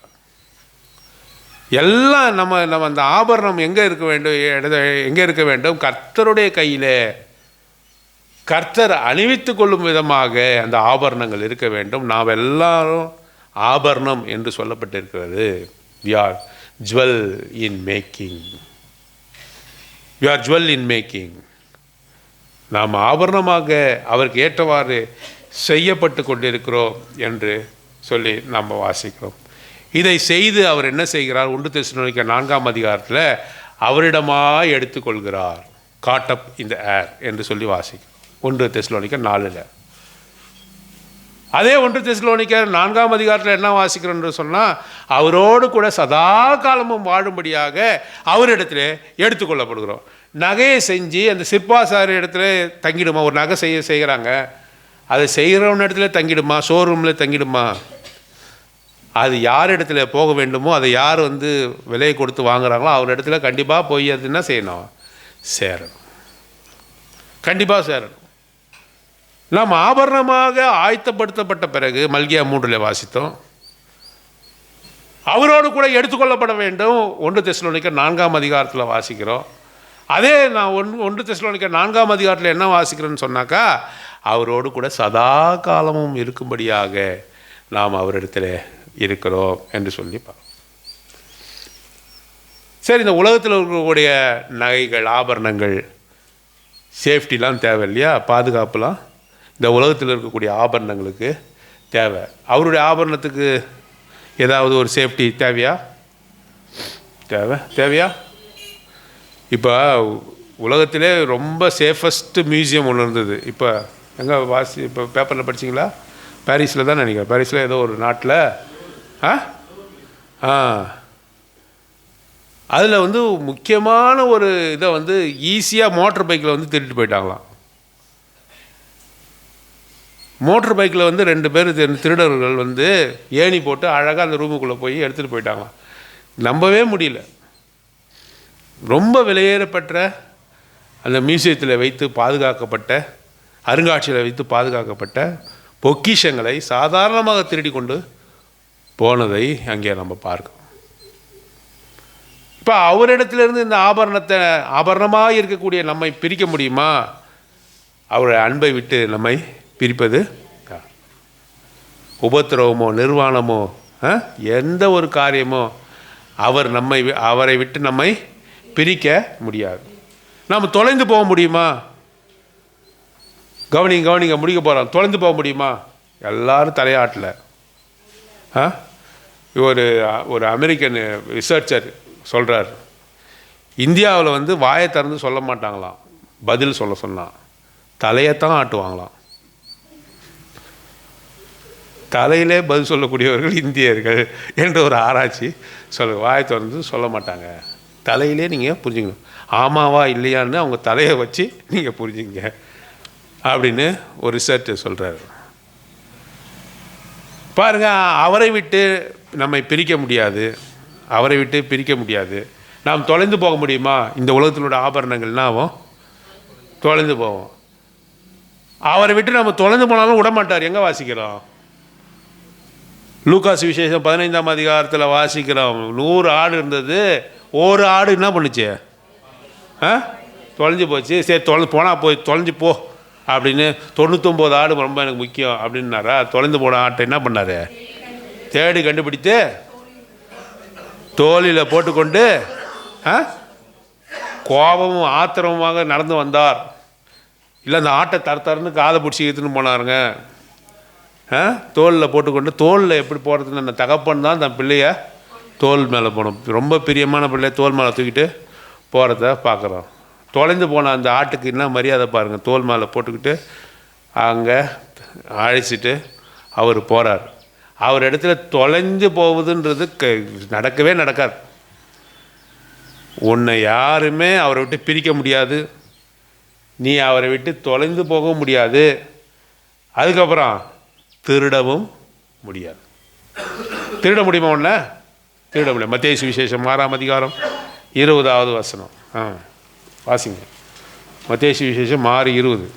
எல்லாம் நம்ம அந்த ஆபரணம் எங்கே இருக்க வேண்டும்? கர்த்தருடைய கையிலே, கர்த்தர் அணிவித்து கொள்ளும் விதமாக அந்த ஆபரணங்கள் இருக்க வேண்டும். நாம் எல்லாரும் ஆபரணம் என்று சொல்லப்பட்டிருக்கிறது. we are jewel in making. we are jewel in making. நாம் ஆபரணமாக அவருக்கு ஏற்றவாறு செய்யப்பட்டு கொண்டிருக்கிறோம் என்று சொல்லி நாம் வாசிக்கிறோம். இதை செய்து அவர் என்ன செய்கிறார்? 1 தெசலோனிக்கர் 4ஆம் அதிகாரத்தில் அவரிடமாய் எடுத்துக்கொள்கிறார். காட் அப் இன் த ஏர் என்று சொல்லி வாசிக்கிறோம். 1 தெசலோனிக்கர் 4. அதே 1 தெசலோனிக்கர் 4ஆம் அதிகாரத்தில் என்ன வாசிக்கிறோம் என்று சொன்னால், அவரோடு கூட சதா காலமும் வாழும்படியாக அவரிடத்துல எடுத்துக்கொள்ளப்படுகிறோம். நகையை செஞ்சு அந்த சிற்பாசாரி இடத்துல தங்கிடுமா? ஒரு நகை செய்கிறாங்க, அதை செய்கிறவன் இடத்துல தங்கிடுமா? ஷோரூமில் தங்கிடுமா? அது யார் இடத்துல போக வேண்டுமோ, அதை யார் வந்து விலையை கொடுத்து வாங்குகிறாங்களோ அவர் இடத்துல கண்டிப்பாக போய் அது என்ன செய்யணும்? சேரணும். கண்டிப்பாக சேரணும். நாம் ஆபரணமாக ஆயத்தப்படுத்தப்பட்ட பிறகு மல்கியா 3 வாசித்தோம், அவரோடு கூட எடுத்துக்கொள்ளப்பட வேண்டும். 1 தெசலோனிக்கர் 4ஆம் அதிகாரத்தில் வாசிக்கிறோம். அதே நான் 1 தெசலோனிக்கர் 4ஆம் அதிகாரத்தில் என்ன வாசிக்கிறேன்னு சொன்னாக்கா, அவரோடு கூட சதா காலமும் இருக்கும்படியாக நாம் அவரிடத்தில் இருக்கிறோம் என்று சொல்லி பார்ப்போம். சரி, இந்த உலகத்தில் இருக்கக்கூடிய நகைகள், ஆபரணங்கள், சேஃப்டிலாம் தேவை இல்லையா? பாதுகாப்புலாம் இந்த உலகத்தில் இருக்கக்கூடிய ஆபரணங்களுக்கு தேவை. அவருடைய ஆபரணத்துக்கு ஏதாவது ஒரு சேஃப்டி தேவையா? இப்போ உலகத்திலே ரொம்ப சேஃபஸ்ட்டு மியூசியம் ஒன்று இருந்தது. இப்போ இப்போ பேப்பரில் படிச்சிங்களா? பாரிஸில் தான் நினைக்கிறேன். பாரிஸில் ஏதோ ஒரு நாட்டில் அதில் வந்து முக்கியமான ஒரு இதை வந்து ஈஸியாக மோட்டர் பைக்கில் வந்து திருட்டு போயிட்டாங்களாம். மோட்டர் பைக்கில் வந்து 2 பேர் திருடர்கள் வந்து ஏணி போட்டு அழகாக அந்த ரூமுக்குள்ளே போய் எடுத்துகிட்டு போயிட்டாங்களாம். நம்பவே முடியல. ரொம்ப விலையேறப்பட்ட அந்த மியூசியத்தில் வைத்து பாதுகாக்கப்பட்ட, அருங்காட்சியில் வைத்து பாதுகாக்கப்பட்ட பொக்கிஷங்களை சாதாரணமாக திருடி கொண்டு போனதை அங்கே நம்ம பார்க்கிறோம். இப்போ அவரிடத்திலிருந்து இந்த ஆபரணமாக இருக்கக்கூடிய நம்மை பிரிக்க முடியுமா? அவருடைய அன்பை விட்டு நம்மை பிரிப்பது உபத்திரவமோ நிர்வாணமோ எந்த ஒரு காரியமோ அவரை விட்டு நம்மை பிரிக்க முடியாது. நாம் தொலைந்து போக முடியுமா? கவனிங்க முடிக்க போகிறோம். தொலைந்து போக முடியுமா? எல்லாரும் தலையாட்டல. ஒரு அமெரிக்கன் ரிசர்ச்சர் சொல்கிறார், இந்தியாவில் வந்து வாயை திறந்து சொல்ல மாட்டாங்களாம், பதில் சொல்ல சொன்னான் தலையைத்தான் ஆட்டுவாங்களாம். தலையிலே பதில் சொல்லக்கூடியவர்கள் இந்தியர்கள் என்ற ஒரு ஆராய்ச்சி வாயை திறந்து சொல்ல மாட்டாங்க, தலையிலே நீங்கள் புரிஞ்சுக்கணும், ஆமாவா இல்லையான்னு அவங்க தலையை வச்சு நீங்கள் புரிஞ்சுங்க அப்படின்னு ஒரு ரிசர்ச் சொல்கிறாரு. பாருங்கள், அவரை விட்டு நம்மை பிரிக்க முடியாது, அவரை விட்டு பிரிக்க முடியாது. நாம் தொலைந்து போக முடியுமா? இந்த உலகத்தினோட ஆபரணங்கள்னா ஆகும், தொலைந்து போவோம். அவரை விட்டு நம்ம தொலைந்து போனாலும் விட மாட்டார். எங்கே வாசிக்கிறோம்? லூக்காஸ் விசேஷம் 15ஆம் அதிகாரத்தில் வாசிக்கிறோம். 100 ஆடு இருந்தது, ஒரு ஆடு என்ன பண்ணுச்சு? தொலைஞ்சு போச்சு. சரி, போனால் போய் தொலைஞ்சு போ அப்படின்னு 99 ஆடு ரொம்ப எனக்கு முக்கியம் அப்படின்னாரா? தொலைந்து போன ஆட்டை என்ன பண்ணார்? தேடி கண்டுபிடித்து தோளில் போட்டுக்கொண்டு கோபமும் ஆத்திரமுமாக நடந்து வந்தார். இல்லை அந்த ஆட்டை தரத்தரன்னு காதை பிடிச்சி இழுத்துன்னு போனாருங்க. தோலில் போட்டுக்கொண்டு, தோலில் எப்படி போகிறதுன்னு அந்த தகப்பன் தான் தன் பிள்ளைய தோல் மேலே போகணும். ரொம்ப பிரியமான பிள்ளைய தோல் மேலே தூக்கிட்டு போகிறத பார்க்குறோம். தொலைந்து போன அந்த ஆட்டுக்கு என்ன மரியாதை பாருங்கள். தோல் மேலே போட்டுக்கிட்டு அங்கே அழைச்சிட்டு அவர் போகிறார். அவர் இடத்துல தொலைஞ்சு போகுதுன்றது நடக்கவே நடக்காது. உன்னை யாருமே அவரை விட்டு பிரிக்க முடியாது, நீ அவரை விட்டு தொலைந்து போக முடியாது, அதுக்கப்புறம் திருடவும் முடியாது. திருட முடியுமா? ஒன்று திருட முடியும். மத்தேயு சுவிசேஷம் 6ஆம் அதிகாரம் 20வது வசனம் வாசிங்க. மத்தேயு சுவிசேஷம் 6:20.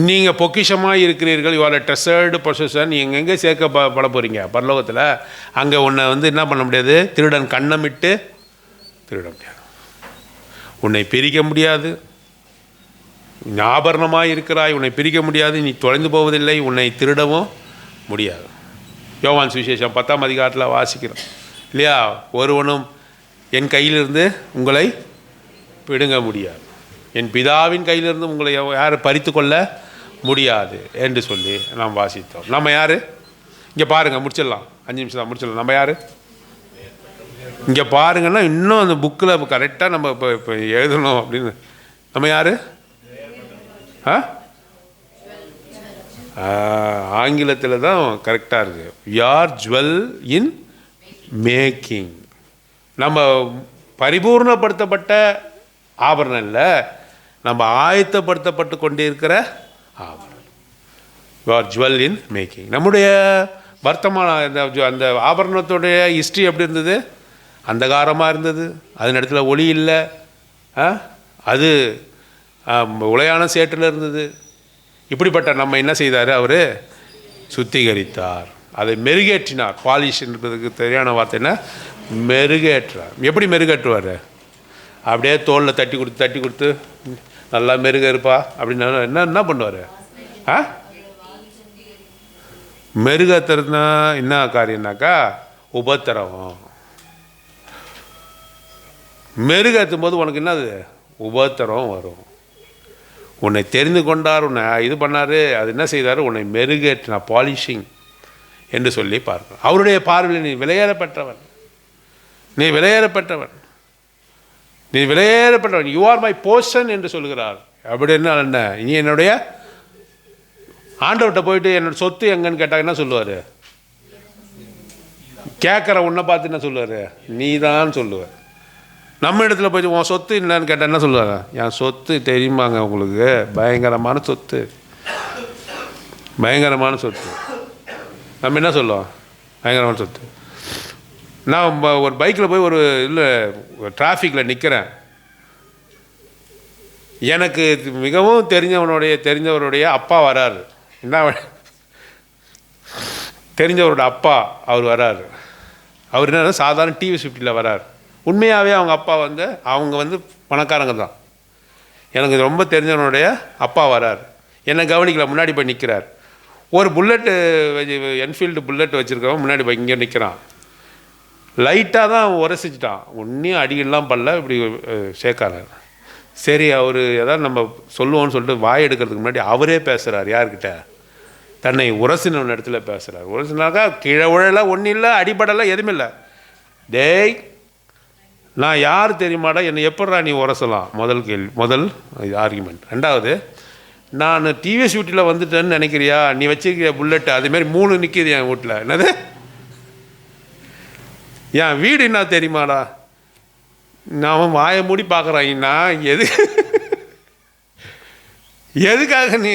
நீங்கள் பொக்கிஷமாக இருக்கிறீர்கள், you are a treasured position. நீங்கள் எங்கே சேர்க்கப்பட போகிறீங்க? பரலோகத்தில். அங்கே உன்னை வந்து என்ன பண்ண முடியாது? திருடன் கண்ணமிட்டு திருட முடியாது, உன்னை பிரிக்க முடியாது. ஆபரணமாக இருக்கிறாய், உன்னை பிரிக்க முடியாது, நீ தொலைந்து போவதில்லை, உன்னை திருடவும் முடியாது. யோவான் சுவிசேஷம் 10ஆம் அதிகாரத்தில் வாசிக்கிறோம் இல்லையா? ஒருவனும் என் கையிலிருந்து உங்களை பிடுங்க முடியாது, என் பிதாவின் கையிலிருந்து உங்களை யார் பறித்து கொள்ள முடியாது என்று சொல்லி நாம் வாசித்தோம். நம்ம யார்? இங்கே பாருங்கள், முடிச்சிடலாம், 5 நிமிஷம் தான் முடிச்சிடலாம். நம்ம யார்? இங்கே பாருங்கன்னா இன்னும் அந்த புக்கில் கரெக்டாக நம்ம இப்போ எழுதணும் அப்படின்னு. நம்ம யார்? ஆங்கிலத்தில் தான் கரெக்டாக இருக்குது. யார் ஜுவல் இன் மேக்கிங். நம்ம பரிபூர்ணப்படுத்தப்பட்ட ஆபரணம் இல்லை, நம்ம ஆயத்தப்படுத்தப்பட்டு கொண்டு இருக்கிற ஆபரணம். Your jewel in making. நம்முடைய வர்த்தமான அந்த ஆபரணத்துடைய ஹிஸ்ட்ரி எப்படி இருந்தது? அந்தகாரமாக இருந்தது, அதன் இடத்துல ஒளி இல்லை, அது உளையான சேற்றில் இருந்தது. இப்படிப்பட்ட நம்ம என்ன செய்தார்? அவர் சுத்திகரித்தார், அதை மெருகேற்றினார். பாலிஷ் என்பதுக்கு சரியான வார்த்தை என்ன? மெருகேற்றார். எப்படி மெருகேற்றுவார்? அப்படியே தோளில் தட்டி கொடுத்து நல்லா மெருக இருப்பா அப்படின்னா என்ன பண்ணுவார்? மெருகத்துறதுனா என்ன காரியம்னாக்கா உபத்திரவம். மெருகேற்றும் போது உனக்கு என்னது? உபத்திரவம் வரும். உன்னை தெரிந்து கொண்டார், உன்னை இது பண்ணார், அது என்ன செய்தார்? உன்னை மெருகேற்றினா, பாலிஷிங் என்று சொல்லி பார்க்கணும். அவருடைய பார்வையில் நீ விலையேறப்பட்டவன், நீ விலையேறப்பட்டவன், நீ விலையேறப்பட்டவன், யூ ஆர் மை போர்ஷன் என்று சொல்கிறார். அப்படின்னு என்ன? நீ என்னுடைய ஆண்டவர்கிட்ட போயிட்டு என்னோட சொத்து எங்கன்னு கேட்டால் என்ன சொல்லுவார்? கேட்குற உன்னை பார்த்து என்ன சொல்லுவார்? நீ தான் சொல்லுவார். நம்ம இடத்துல போயிட்டு உன் சொத்து என்னன்னு கேட்டால் என்ன சொல்லுவாங்க? என் சொத்து தெரியுமாங்க உங்களுக்கு? பயங்கரமான சொத்து, பயங்கரமான சொத்து. நம்ம என்ன சொல்லுவோம்? பயங்கரமான சொத்து. நான் ஒரு பைக்கில் போய் ஒரு டிராஃபிக்கில் நிற்கிறேன். எனக்கு மிகவும் தெரிஞ்சவருடைய அப்பா வராரு. என்ன தெரிஞ்சவரோட அப்பா அவர் வராரு. அவர் என்ன சாதாரண டிவி 50 வராரு. உண்மையாகவே அவங்க வந்து பணக்காரங்க தான். எனக்கு ரொம்ப தெரிஞ்சவனுடைய அப்பா வரார், என்னை கவனிக்கல, முன்னாடி போய் நிற்கிறார். ஒரு புல்லட்டு என்ஃபீல்டு புல்லட் வச்சுருக்கவன் முன்னாடி போய் இங்கே நிற்கிறான். லைட்டாக தான் உரசிச்சிட்டான், ஒன்றையும் அடிக்கலாம் பண்ணல, இப்படி சேர்க்கார சரி அவர் ஏதாவது நம்ம சொல்லுவோம்னு சொல்லிட்டு வாய் எடுக்கிறதுக்கு முன்னாடி அவரே பேசுகிறார். யார்கிட்ட? தன்னை உரசின இடத்துல பேசுகிறார். உரசினாக்கா கீழே உழலை, ஒன்றும் இல்லை, அடிபடலை, எதுவுமே இல்லை. டேய், நான் யார் தெரியுமாடா, என்னை எப்பட்றா நீ உரசலாம்? முதல் ஆர்குமெண்ட். ரெண்டாவது, நான் டிவிஎஸ் வீட்டில் வந்துட்டேன்னு நினைக்கிறியா? நீ வச்சிருக்கிற புல்லட்டு அதுமாரி 3 நிற்கிது என் வீட்டில். என்னது, என் வீடு என்ன தெரியுமாடா? நான் வாயை மூடி பார்க்குறாங்க. நான் எதுக்காக நீ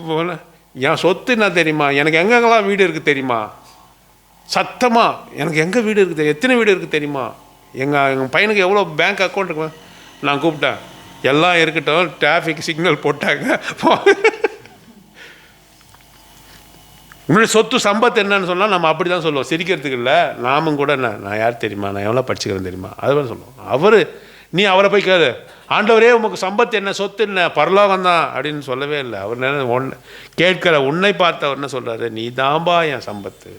போன? என் சொத்து என்ன தெரியுமா? எனக்கு எங்கெங்கெல்லாம் வீடு இருக்குது தெரியுமா? சத்தமாக எனக்கு எங்கே வீடு இருக்குது, எத்தனை வீடு இருக்குது தெரியுமா? எங்கள் பையனுக்கு எவ்வளோ பேங்க் அக்கௌண்ட் இருக்கு? நான் கூப்பிட்டேன், எல்லாம் இருக்கட்டும், டிராஃபிக் சிக்னல் போட்டாங்க. உன்னுடைய சொத்து சம்பத்து என்னன்னு சொன்னால் நம்ம அப்படி தான் சொல்லுவோம், சிரிக்கிறதுக்கு இல்லை. நாமும் கூட நான் யார் தெரியுமா, நான் எவ்வளோ படிச்சுக்கிறேன் தெரியுமா, அதுதான் சொல்லுவோம். நீ அவரை போய் கேளு, ஆண்டவரே உமக்கு சம்பத்து என்ன, சொத்து என்ன, பரலோகம் தான் அப்படின்னு சொல்லவே இல்லை. அவர் என்ன கேட்கிற உன்னை பார்த்து அவர் என்ன சொல்கிறாரு? நீ தாம்பா என் சம்பத்து,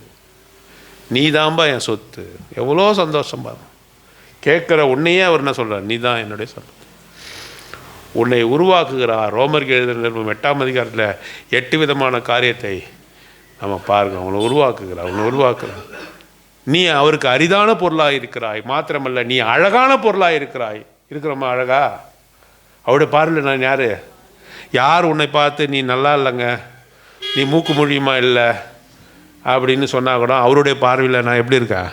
நீ தாம்பா என் சொத்து. எவ்வளோ சந்தோஷம் பாரு. கேட்குற உன்னையே அவர் என்ன சொல்கிறார்? நீ தான் என்னுடைய சம்பத்து. உன்னை உருவாக்குகிறார். ரோமருக்கு எழுதின 8ஆம் அதிகாரத்தில் 8 விதமான காரியத்தை நம்ம பாருங்க. அவனை உருவாக்குகிறார். நீ அவருக்கு அரிதான பொருளாக இருக்கிறாய். மாத்திரமல்ல, நீ அழகான பொருளாக இருக்கிறாய். இருக்கிறோமா அழகா? அவருடைய பார்வையில் நான் யார் உன்னை பார்த்து நீ நல்லா இல்லைங்க, நீ மூக்கு மொழியுமா இல்லை அப்படின்னு சொன்னால் கூட அவருடைய பார்வையில் நான் எப்படி இருக்கேன்?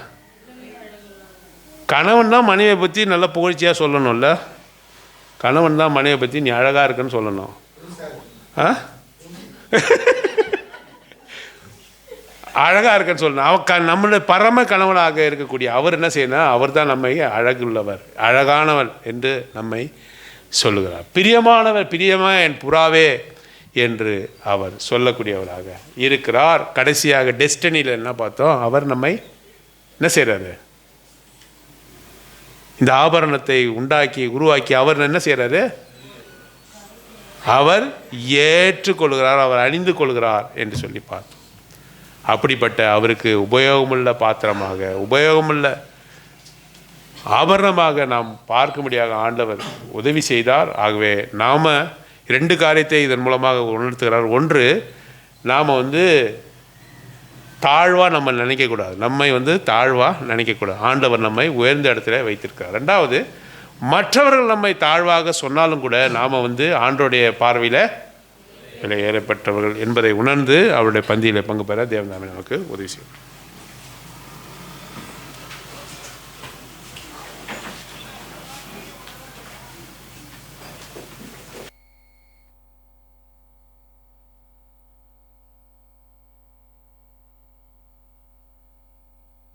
கணவன் தான் மனைவியை பற்றி நல்லா புகழ்ச்சியாக சொல்லணும்ல. கணவன் தான் மனைவியை பற்றி நீ அழகாக இருக்குன்னு சொல்லணும். அழகாக இருக்குன்னு சொல்லணும். நம்மளுடைய பரம கணவனாக இருக்கக்கூடிய அவர் என்ன செய்யணும்? அவர் தான் நம்மை அழகுள்ளவர், அழகானவர் என்று நம்மை சொல்லுகிறார். பிரியமானவர், பிரியமாக என் புறாவே என்று அவர் சொல்லக்கூடியவராக இருக்கிறார். கடைசியாக டெஸ்டினியில் என்ன பார்த்தோம்? அவர் நம்மை என்ன செய்கிறாரு? இந்த ஆபரணத்தை உருவாக்கி அவர் என்ன செய்கிறாரு? அவர் ஏற்றுக்கொள்கிறார், அவர் அணிந்து கொள்கிறார் என்று சொல்லி பார்த்தோம். அப்படிப்பட்ட அவருக்கு உபயோகமுள்ள பாத்திரமாக, உபயோகமுள்ள ஆபரணமாக நாம் பார்க்கும்படியாக ஆண்டவர் உதவி செய்தார். ஆகவே நாம் 2 காரியத்தை இதன் மூலமாக உணர்த்துகிறார். ஒன்று, நாம் தாழ்வாக நம்ம நினைக்கக்கூடாது, நம்மை தாழ்வாக நினைக்கக்கூடாது. ஆண்டவர் நம்மை உயர்ந்த இடத்துல வைத்திருக்கிறார். ரெண்டாவது, மற்றவர்கள் நம்மை தாழ்வாக சொன்னாலும் கூட நாம் ஆண்டவருடைய பார்வையில் விலை ஏறப்பட்டவர்கள் என்பதை உணர்ந்து அவருடைய பந்தியில் பங்கு பெற தேவன் நமக்கு உதவி செய்யும்.